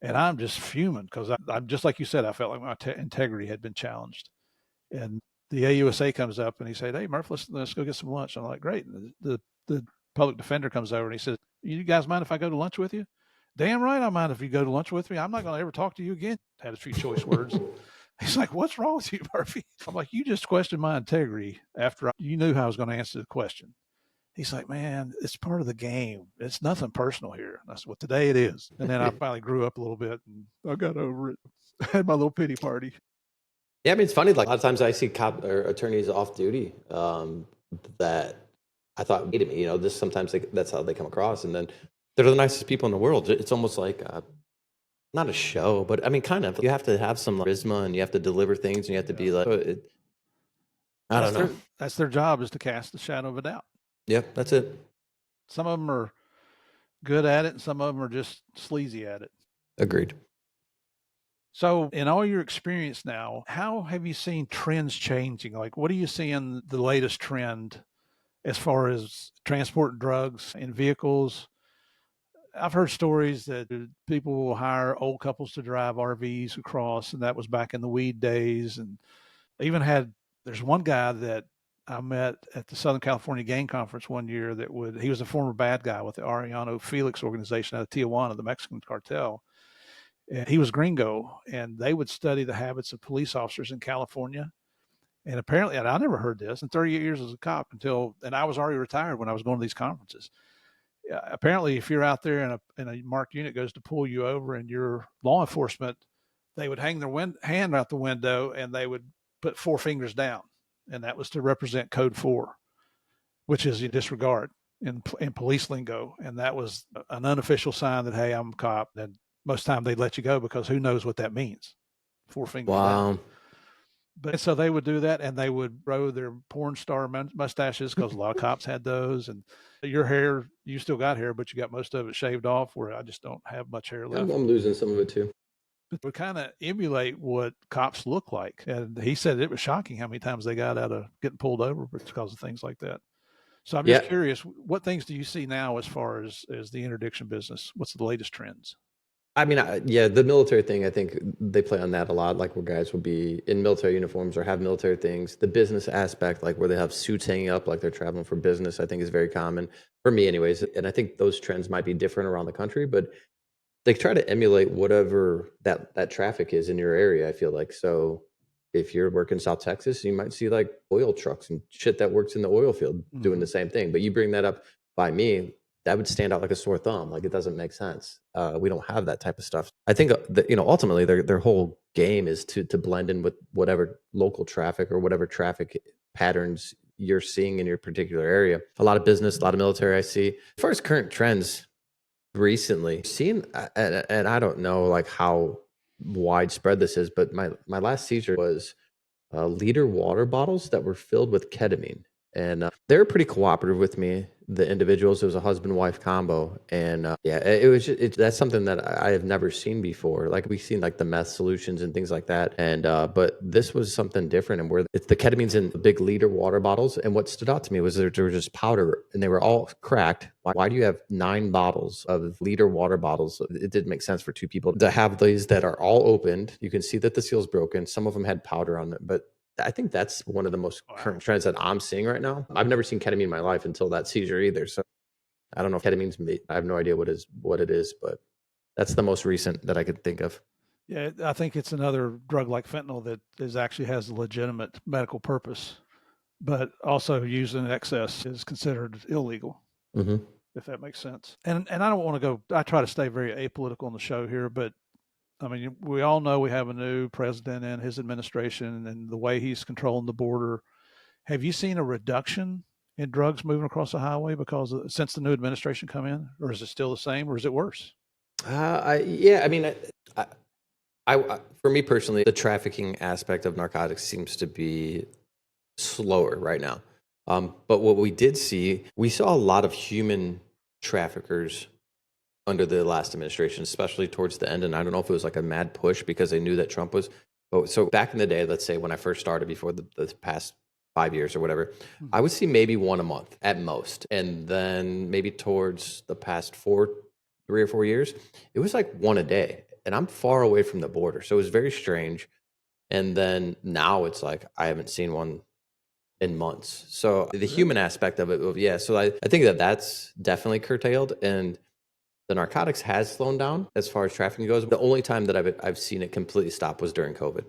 [SPEAKER 1] And I'm just fuming because I'm just like you said, I felt like my integrity had been challenged. And the AUSA comes up and he said, "Hey, Murph, let's go get some lunch." I'm like, "Great." And the public defender comes over and he says, "You guys mind if I go to lunch with you?" "Damn right I mind if you go to lunch with me. I'm not going to ever talk to you again." Had a few choice words. He's like, "What's wrong with you, Murphy?" I'm like, "You just questioned my integrity after you knew how I was going to answer the question." He's like, "Man, it's part of the game. It's nothing personal here." That's what today it is. And then I finally grew up a little bit and I got over it. I had my little pity party.
[SPEAKER 2] Yeah, I mean, it's funny. Like a lot of times I see cop or attorneys off duty that I thought hated me. Just sometimes that's how they come across, and then they're the nicest people in the world. It's almost like not a show, but I mean, kind of. You have to have some charisma, and you have to deliver things, and you have to be like, I don't know.
[SPEAKER 1] That's their job, is to cast the shadow of a doubt.
[SPEAKER 2] Yep, that's it.
[SPEAKER 1] Some of them are good at it, and some of them are just sleazy at it.
[SPEAKER 2] Agreed.
[SPEAKER 1] So, in all your experience now, how have you seen trends changing? Like, what are you seeing the latest trend as far as transporting drugs in vehicles? I've heard stories that people will hire old couples to drive RVs across, and that was back in the weed days. And I even there's one guy that I met at the Southern California Gang Conference one year he was a former bad guy with the Arellano Felix organization out of Tijuana, the Mexican cartel. And he was gringo, and they would study the habits of police officers in California. And apparently, and I never heard this in 38 years as a cop and I was already retired when I was going to these conferences. Apparently, if you're out there and a marked unit goes to pull you over and you're law enforcement, they would hang their hand out the window and they would put 4 fingers down. And that was to represent code 4, which is you disregard in police lingo. And that was an unofficial sign that, hey, I'm a cop. And most of the time they'd let you go because who knows what that means. 4 fingers down. But so they would do that, and they would grow their porn star mustaches because a lot of cops had those. And your hair, you still got hair, but you got most of it shaved off, where I just don't have much hair left.
[SPEAKER 2] I'm losing some of it too.
[SPEAKER 1] But we kind of emulate what cops look like. And he said it was shocking how many times they got out of getting pulled over because of things like that. So I'm just curious, what things do you see now as far as the interdiction business? What's the latest trends?
[SPEAKER 2] I mean, the military thing, I think they play on that a lot, like where guys will be in military uniforms or have military things. The business aspect, like where they have suits hanging up, like they're traveling for business, I think is very common for me anyways. And I think those trends might be different around the country, but they try to emulate whatever that traffic is in your area, I feel like. So if you're working South Texas, you might see like oil trucks and shit that works in the oil field doing the same thing. But you bring that up by me, that would stand out like a sore thumb. Like it doesn't make sense. We don't have that type of stuff. I think that, ultimately their whole game is to blend in with whatever local traffic or whatever traffic patterns you're seeing in your particular area. A lot of business, a lot of military I see. As far as current trends recently, seeing, and I don't know like how widespread this is, but my last seizure was liter water bottles that were filled with ketamine. And they were pretty cooperative with me, the individuals. It was a husband-wife combo. And it was that's something that I have never seen before. Like we've seen like the meth solutions and things like that. And but this was something different, and where it's the ketamine's in big liter water bottles. And what stood out to me was there were just powder and they were all cracked. Why do you have 9 bottles of liter water bottles? It didn't make sense for 2 people to have these that are all opened. You can see that the seal's broken. Some of them had powder on it, but I think that's one of the most current trends that I'm seeing right now. I've never seen ketamine in my life until that seizure either. So I don't know if ketamine's I have no idea what it is, but that's the most recent that I could think of.
[SPEAKER 1] Yeah, I think it's another drug like fentanyl that actually has a legitimate medical purpose, but also used in excess is considered illegal.
[SPEAKER 2] Mm-hmm.
[SPEAKER 1] If that makes sense. And I don't want to go. I try to stay very apolitical on the show here, but I mean, we all know we have a new president and his administration and the way he's controlling the border. Have you seen a reduction in drugs moving across the highway since the new administration come in, or is it still the same, or is it worse?
[SPEAKER 2] I mean, I for me personally, the trafficking aspect of narcotics seems to be slower right now. But what we did see, we saw a lot of human traffickers under the last administration, especially towards the end. And I don't know if it was like a mad push because they knew that Trump was. But so back in the day, let's say when I first started before the past 5 years or whatever, I would see maybe one a month at most. And then maybe towards the past 3 or 4 years, it was like one a day. And I'm far away from the border. So it was very strange. And then now it's like I haven't seen one in months. So the human aspect of it, yeah. So I think that that's definitely curtailed, and the narcotics has slowed down as far as trafficking goes. The only time that I've seen it completely stop was during COVID,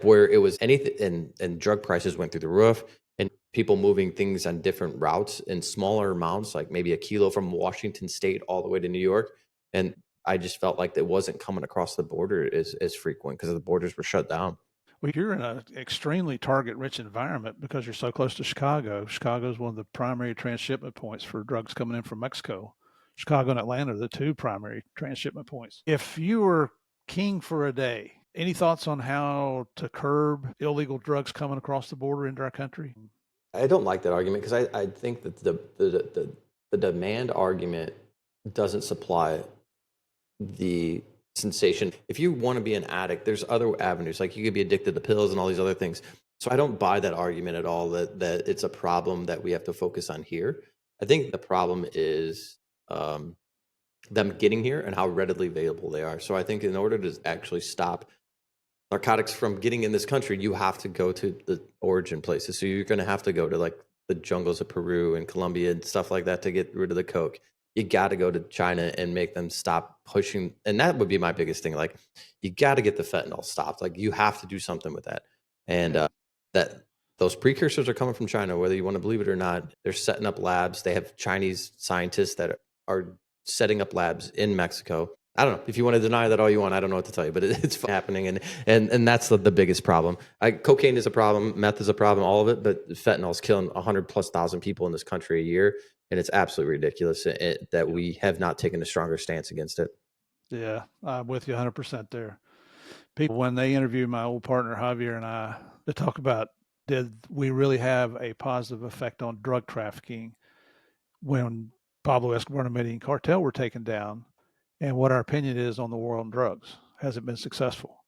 [SPEAKER 2] where it was anything, and drug prices went through the roof, and people moving things on different routes in smaller amounts, like maybe a kilo from Washington State all the way to New York, and I just felt like it wasn't coming across the border as frequent because the borders were shut down.
[SPEAKER 1] Well, you're in an extremely target-rich environment because you're so close to Chicago. Chicago is one of the primary transshipment points for drugs coming in from Mexico. Chicago and Atlanta are the two primary transshipment points. If you were king for a day, any thoughts on how to curb illegal drugs coming across the border into our country?
[SPEAKER 2] I don't like that argument because I think that the demand argument doesn't supply the sensation. If you want to be an addict, there's other avenues. Like you could be addicted to pills and all these other things. So I don't buy that argument at all that it's a problem that we have to focus on here. I think the problem is them getting here and how readily available they are. So I think in order to actually stop narcotics from getting in this country, you have to go to the origin places. So you're going to have to go to like the jungles of Peru and Colombia and stuff like that to get rid of the coke. You got to go to China and make them stop pushing. And that would be my biggest thing. Like, you got to get the fentanyl stopped. Like, you have to do something with that. And that those precursors are coming from China, whether you want to believe it or not. They're setting up labs. They have Chinese scientists that are setting up labs in Mexico. I don't know if you want to deny that all you want. I don't know what to tell you, but it's happening, and that's the biggest problem. Cocaine is a problem, meth is a problem, all of it. But fentanyl is killing 100,000+ people in this country a year, and it's absolutely ridiculous that we have not taken a stronger stance against it.
[SPEAKER 1] Yeah, I'm with you 100% there. People, when they interview my old partner Javier and I, to talk about did we really have a positive effect on drug trafficking when Pablo Escobar and Medellin cartel were taken down, and what our opinion is on the war on drugs. Has it been successful?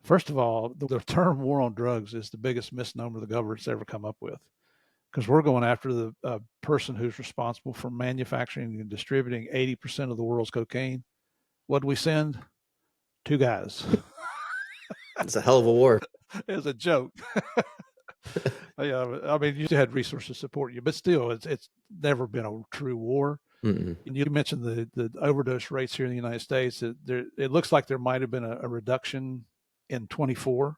[SPEAKER 1] First of all, the term war on drugs is the biggest misnomer the government's ever come up with, because we're going after the person who's responsible for manufacturing and distributing 80% of the world's cocaine. What do we send? Two guys.
[SPEAKER 2] It's a hell of a war.
[SPEAKER 1] As a joke. Yeah, I mean, you had resources to support you, but still, it's never been a true war.
[SPEAKER 2] Mm-mm.
[SPEAKER 1] And you mentioned the overdose rates here in the United States. It looks like there might have been a reduction in 24,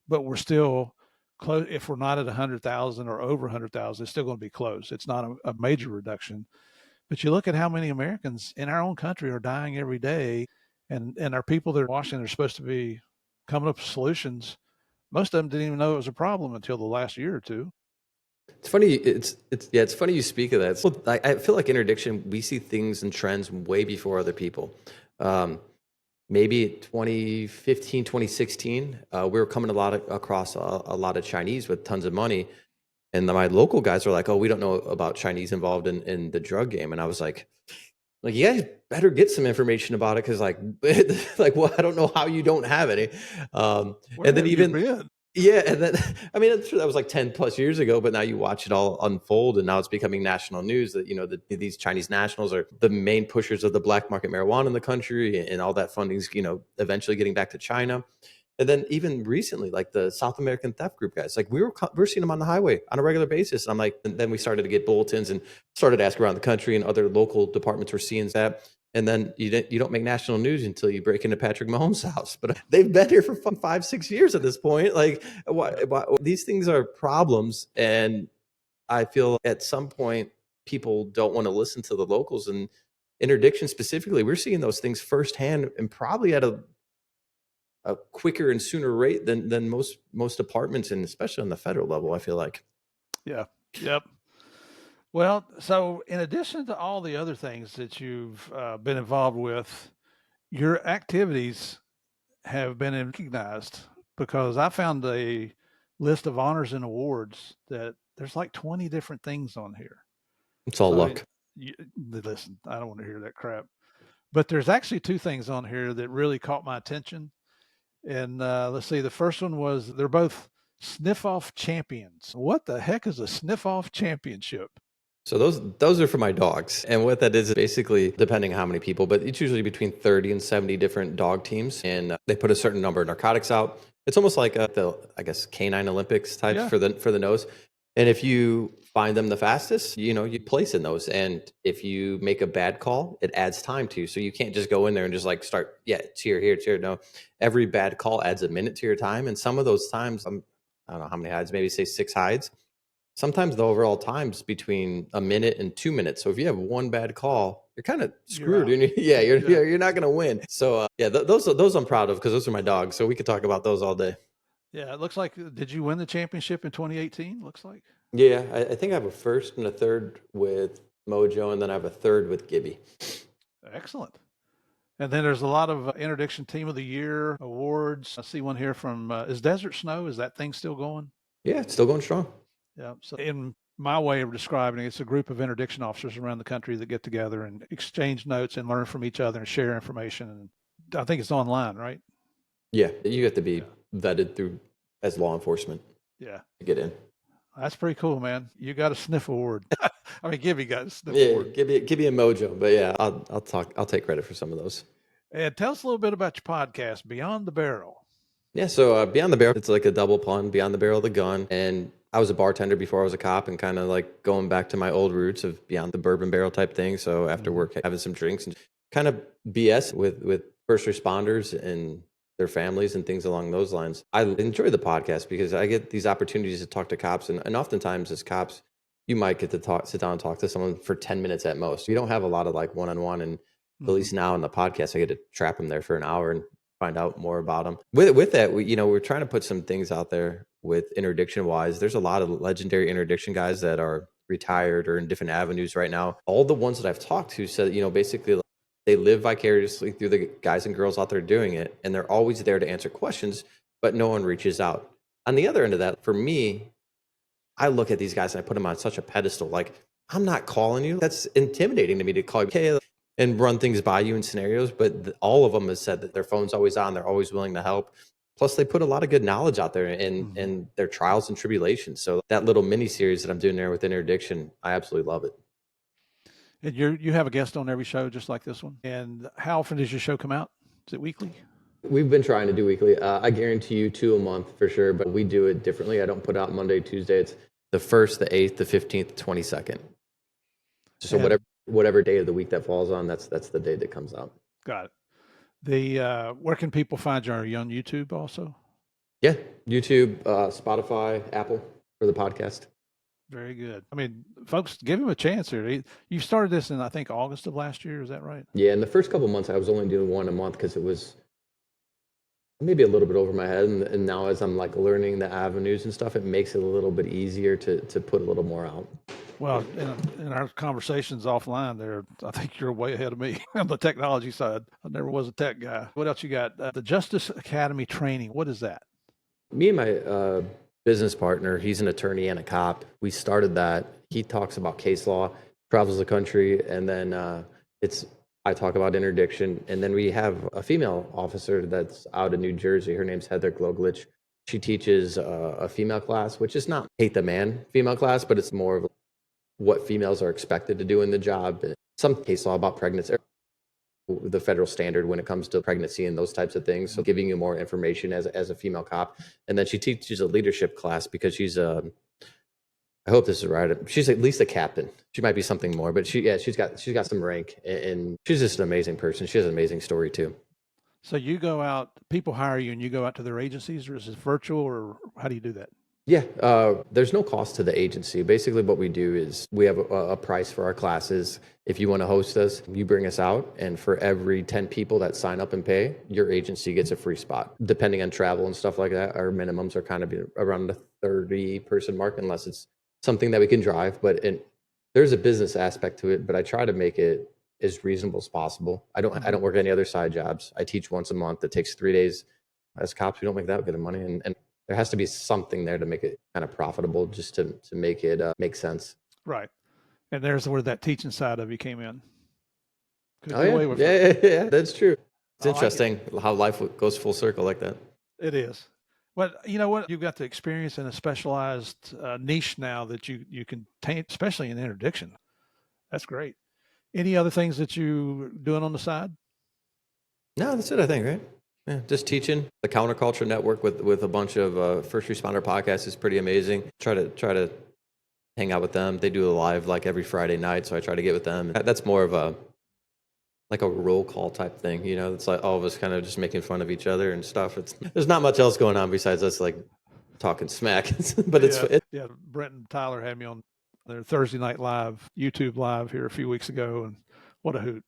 [SPEAKER 1] but we're still close. If we're not at 100,000 or over 100,000, it's still going to be close. It's not a major reduction. But you look at how many Americans in our own country are dying every day, and our people that are Washington are supposed to be coming up with solutions. Most of them didn't even know it was a problem until the last year or two.
[SPEAKER 2] It's funny. It's funny you speak of that. So I feel like interdiction, we see things and trends way before other people. Maybe 2015, 2016, we were coming across a lot of Chinese with tons of money, and my local guys were like, "Oh, we don't know about Chinese involved in the drug game," and I was like, you guys better get some information about it because well, I don't know how you don't have any.
[SPEAKER 1] Where
[SPEAKER 2] And then
[SPEAKER 1] have you
[SPEAKER 2] even
[SPEAKER 1] been?
[SPEAKER 2] yeah, and then I mean, I'm sure that was like 10+ years ago, but now you watch it all unfold, and now it's becoming national news that these Chinese nationals are the main pushers of the black market marijuana in the country, and all that funding's eventually getting back to China. And then even recently, like the South American theft group guys, like we're seeing them on the highway on a regular basis. And I'm like, and then we started to get bulletins and started to ask around the country, and other local departments were seeing that. And then you don't make national news until you break into Patrick Mahomes' house. But they've been here for 5, 6 years at this point. Like, why, these things are problems, and I feel at some point people don't want to listen to the locals. And interdiction specifically, we're seeing those things firsthand, and probably at a quicker and sooner rate than most departments, and especially on the federal level, I feel like.
[SPEAKER 1] Yeah. Yep. Well, so in addition to all the other things that you've been involved with, your activities have been recognized, because I found a list of honors and awards that there's like 20 different things on here.
[SPEAKER 2] It's all
[SPEAKER 1] So
[SPEAKER 2] luck.
[SPEAKER 1] listen, I don't want to hear that crap. But there's actually two things on here that really caught my attention. And let's see, the first one was they're both sniff off champions. What the heck is a sniff off championship?
[SPEAKER 2] So those are for my dogs. And what that is basically, depending on how many people, but it's usually between 30 and 70 different dog teams. And they put a certain number of narcotics out. It's almost like the, I guess, Canine Olympics types
[SPEAKER 1] Yeah.
[SPEAKER 2] for the nose. And if you find them the fastest, you place in those. And if you make a bad call, it adds time to you. So you can't just go in there and just like start, yeah, it's here, it's here. No, every bad call adds a minute to your time. And some of those times, I don't know how many hides, maybe say 6 hides. Sometimes the overall time's between a minute and 2 minutes. So if you have one bad call, you're kind of screwed. And you're not going to win. So those I'm proud of because those are my dogs. So we could talk about those all day.
[SPEAKER 1] Yeah, it looks like, did you win the championship in 2018? Looks like.
[SPEAKER 2] Yeah, I think I have a first and a third with Mojo, and then I have a third with Gibby.
[SPEAKER 1] Excellent. And then there's a lot of Interdiction Team of the Year awards. I see one here from, is Desert Snow? Is that thing still going?
[SPEAKER 2] Yeah, it's still going strong.
[SPEAKER 1] Yeah. So in my way of describing it, it's a group of interdiction officers around the country that get together and exchange notes and learn from each other and share information. And I think it's online, right?
[SPEAKER 2] Yeah, you have to be vetted through as law enforcement.
[SPEAKER 1] Yeah.
[SPEAKER 2] To get in.
[SPEAKER 1] That's pretty cool, man. You got a sniff award. I mean, Gibby got a sniff award.
[SPEAKER 2] Gibby and Mojo. But yeah, I'll take credit for some of those.
[SPEAKER 1] And tell us a little bit about your podcast, Beyond the Barrel.
[SPEAKER 2] Yeah, so Beyond the Barrel, it's like a double pun, Beyond the Barrel of the Gun. And I was a bartender before I was a cop and kind of like going back to my old roots of beyond the bourbon barrel type thing. So after work, having some drinks and kind of BS with first responders and their families and things along those lines. I enjoy the podcast because I get these opportunities to talk to cops. And oftentimes as cops, you might get to sit down and talk to someone for 10 minutes at most. You don't have a lot of like one-on-one. And at least now in the podcast, I get to trap them there for an hour and find out more about them. With that, we're trying to put some things out there with interdiction wise. There's a lot of legendary interdiction guys that are retired or in different avenues right now. All the ones that I've talked to said, basically they live vicariously through the guys and girls out there doing it, and they're always there to answer questions, but no one reaches out. On the other end of that, for me, I look at these guys and I put them on such a pedestal. Like, I'm not calling you. That's intimidating to me to call you. Okay, and run things by you in scenarios, but all of them have said that their phone's always on. They're always willing to help. Plus, they put a lot of good knowledge out there in their trials and tribulations. So that little mini series that I'm doing there with Interdiction, I absolutely love it.
[SPEAKER 1] And you have a guest on every show just like this one. And how often does your show come out? Is it weekly?
[SPEAKER 2] We've been trying to do weekly. I guarantee you 2 a month for sure, but we do it differently. I don't put out Monday, Tuesday. It's the 1st, the 8th, the 15th, 22nd. So whatever day of the week that falls on, that's the day that comes out.
[SPEAKER 1] Got it. Where can people find you? Are you on YouTube also?
[SPEAKER 2] Yeah, YouTube, Spotify, Apple for the podcast.
[SPEAKER 1] Very good. I mean, folks, give him a chance here. You started this in, I think, August of last year. Is that right?
[SPEAKER 2] Yeah, in the first couple of months, I was only doing one a month because it was maybe a little bit over my head. And now as I'm like learning the avenues and stuff, it makes it a little bit easier to put a little more out.
[SPEAKER 1] Well, in our conversations offline there, I think you're way ahead of me on the technology side. I never was a tech guy. What else you got? The Justice Academy training. What is that?
[SPEAKER 2] Me and my business partner, he's an attorney and a cop. We started that. He talks about case law, travels the country, and then I talk about interdiction. And then we have a female officer that's out in New Jersey. Her name's Heather Gloglich. She teaches a female class, which is not hate the man female class, but it's more of what females are expected to do in the job. Some case law about pregnancy, the federal standard when it comes to pregnancy and those types of things. So giving you more information as a female cop. And then she teaches a leadership class because she's I hope this is right. She's at least a captain. She might be something more, but she's got some rank, and she's just an amazing person. She has an amazing story too.
[SPEAKER 1] So you go out, people hire you and you go out to their agencies, or is it virtual, or how do you do that?
[SPEAKER 2] Yeah, there's no cost to the agency. Basically what we do is we have a price for our classes. If you want to host us, you bring us out, and for every 10 people that sign up and pay, your agency gets a free spot. Depending on travel and stuff like that, our minimums are kind of around the 30-person mark, unless it's something that we can drive. But there's a business aspect to it, but I try to make it as reasonable as possible. I don't work any other side jobs. I teach once a month. It takes 3 days. As cops, we don't make that good of money, and there has to be something there to make it kind of profitable, just to make it make sense.
[SPEAKER 1] Right. And there's where that teaching side of you came in. Could
[SPEAKER 2] Oh
[SPEAKER 1] get
[SPEAKER 2] yeah,
[SPEAKER 1] away with
[SPEAKER 2] yeah,
[SPEAKER 1] it.
[SPEAKER 2] yeah, yeah. That's true. It's
[SPEAKER 1] I like it.
[SPEAKER 2] interesting how life goes full circle like that.
[SPEAKER 1] It is. But you know what? You've got the experience in a specialized niche now that you can taint, especially in interdiction. That's great. Any other things that you doing on the side?
[SPEAKER 2] No, that's it. I think right. Yeah, just teaching the counterculture network with a bunch of first responder podcasts is pretty amazing. Try to hang out with them. They do a live like every Friday night, so I try to get with them. That's more of a like a roll call type thing, you know. It's like all of us kind of just making fun of each other and stuff. There's not much else going on besides us like talking smack, but
[SPEAKER 1] Yeah, yeah. Brent and Tyler had me on their Thursday night live, YouTube live here a few weeks ago, and what a hoot!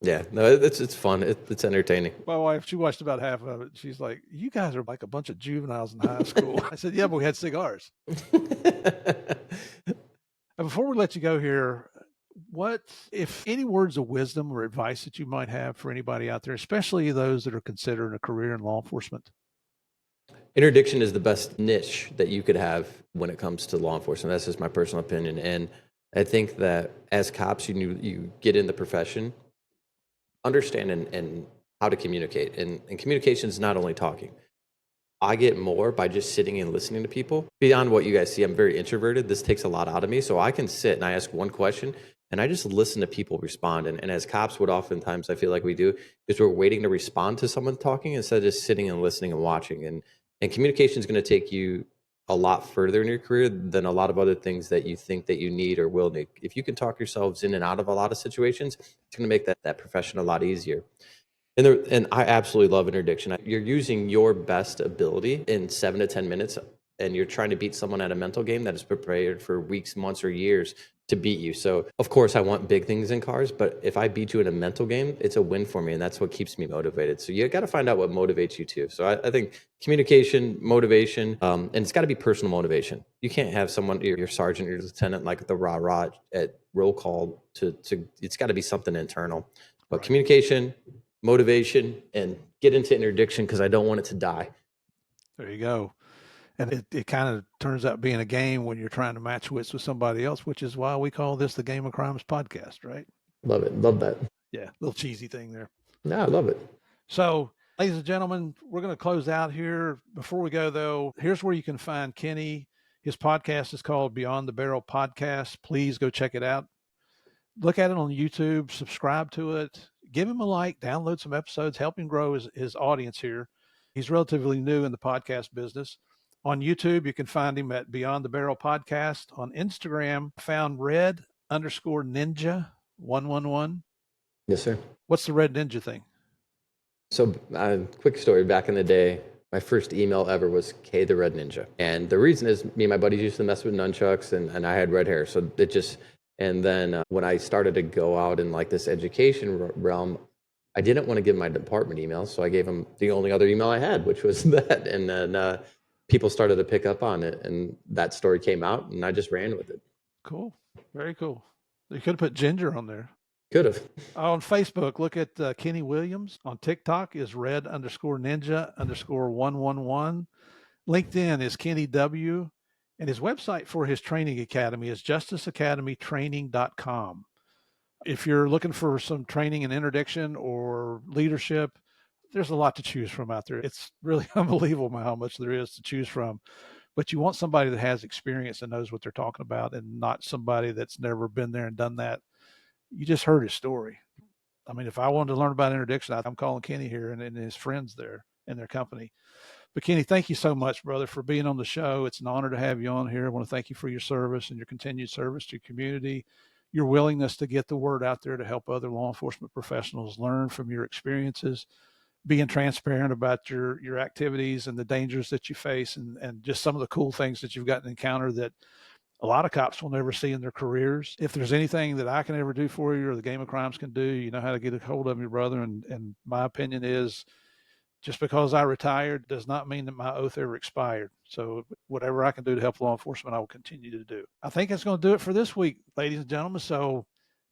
[SPEAKER 2] yeah, no, it's fun. It's entertaining.
[SPEAKER 1] My wife, she watched about half of it. She's like, "You guys are like a bunch of juveniles in high school." I said, "Yeah, but we had cigars." And before we let you go here, what, if any words of wisdom or advice that you might have for anybody out there, especially those that are considering a career in law enforcement?
[SPEAKER 2] Interdiction is the best niche that you could have when it comes to law enforcement. That's just my personal opinion, and I think that as cops, you get in the profession, understand and how to communicate, and communication is not only talking. I get more by just sitting and listening to people. Beyond what you guys see, I'm very introverted. This takes a lot out of me. So I can sit and I ask one question and I just listen to people respond. And as cops, what oftentimes I feel like we do is we're waiting to respond to someone talking instead of just sitting and listening and watching. And communication is going to take you a lot further in your career than a lot of other things that you think that you need or will need. If you can talk yourselves in and out of a lot of situations, it's going to make that profession a lot easier. And I absolutely love interdiction. You're using your best ability in 7 to 10 minutes, and you're trying to beat someone at a mental game that is prepared for weeks, months, or years to beat you. So, of course, I want big things in cars, but if I beat you in a mental game, it's a win for me, and that's what keeps me motivated. So you got to find out what motivates you too. So I think communication, motivation, and it's got to be personal motivation. You can't have someone, your sergeant, your lieutenant, like the rah rah at roll call. To it's got to be something internal. But
[SPEAKER 1] Right.
[SPEAKER 2] communication, motivation, and get into interdiction because I don't want it to die.
[SPEAKER 1] There you go. And it kind of turns out being a game when you're trying to match wits with somebody else, which is why we call this the Game of Crimes podcast, right?
[SPEAKER 2] Love it. Love that.
[SPEAKER 1] Yeah, little cheesy thing there.
[SPEAKER 2] No, I love it.
[SPEAKER 1] So, ladies and gentlemen, we're going to close out here. Before we go, though, here's where you can find Kenny. His podcast is called Beyond the Barrel Podcast. Please go check it out. Look at it on YouTube, subscribe to it, give him a like, download some episodes, help him grow his audience here. He's relatively new in the podcast business. On YouTube, you can find him at Beyond the Barrel Podcast. On Instagram, found red_ninja111.
[SPEAKER 2] Yes, sir.
[SPEAKER 1] What's the red ninja thing?
[SPEAKER 2] So, quick story. Back in the day, my first email ever was K the Red Ninja. And the reason is me and my buddies used to mess with nunchucks, and I had red hair. So it just, and then when I started to go out in like this education realm, I didn't want to give my department email. So I gave them the only other email I had, which was that. And then people started to pick up on it. And that story came out, and I just ran with it.
[SPEAKER 1] Cool. Very cool. You could have put ginger on there.
[SPEAKER 2] Could have.
[SPEAKER 1] On Facebook, look at Kenny Williams. On TikTok is red_ninja_111. LinkedIn is Kenny W. And his website for his training academy is justiceacademytraining.com. If you're looking for some training in interdiction or leadership, there's a lot to choose from out there. It's really unbelievable how much there is to choose from. But you want somebody that has experience and knows what they're talking about, and not somebody that's never been there and done that. You just heard his story. I mean, if I wanted to learn about interdiction, I'm calling Kenny here and his friends there and their company. But Kenny, thank you so much, brother, for being on the show. It's an honor to have you on here. I want to thank you for your service and your continued service to your community, your willingness to get the word out there to help other law enforcement professionals learn from your experiences, being transparent about your activities and the dangers that you face, and just some of the cool things that you've gotten to encounter that a lot of cops will never see in their careers. If there's anything that I can ever do for you or the Game of Crimes can do, you know how to get a hold of me, brother. And my opinion is, just because I retired does not mean that my oath ever expired. So whatever I can do to help law enforcement, I will continue to do. I think that's going to do it for this week, ladies and gentlemen. So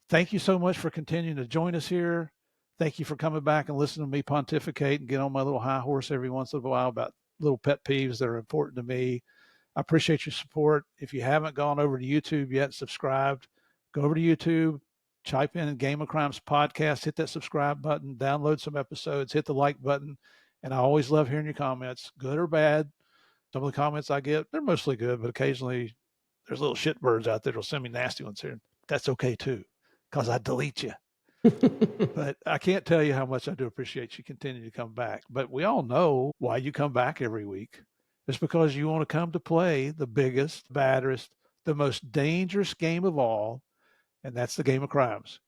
[SPEAKER 1] thank you so much for continuing to join us here. Thank you for coming back and listening to me pontificate and get on my little high horse every once in a while about little pet peeves that are important to me. I appreciate your support. If you haven't gone over to YouTube yet, subscribed, go over to YouTube, Type in Game of Crimes podcast, hit that subscribe button, download some episodes, hit the like button. And I always love hearing your comments, good or bad. Some of the comments I get, they're mostly good, but occasionally there's little shitbirds out there that'll send me nasty ones here. That's okay too, because I delete you. But I can't tell you how much I do appreciate you continuing to come back. But we all know why you come back every week. It's because you want to come to play the biggest, baddest, the most dangerous game of all, and that's the Game of Crimes.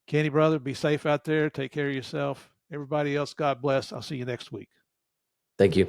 [SPEAKER 1] Kenny, brother, be safe out there. Take care of yourself. Everybody else, God bless. I'll see you next week.
[SPEAKER 2] Thank you.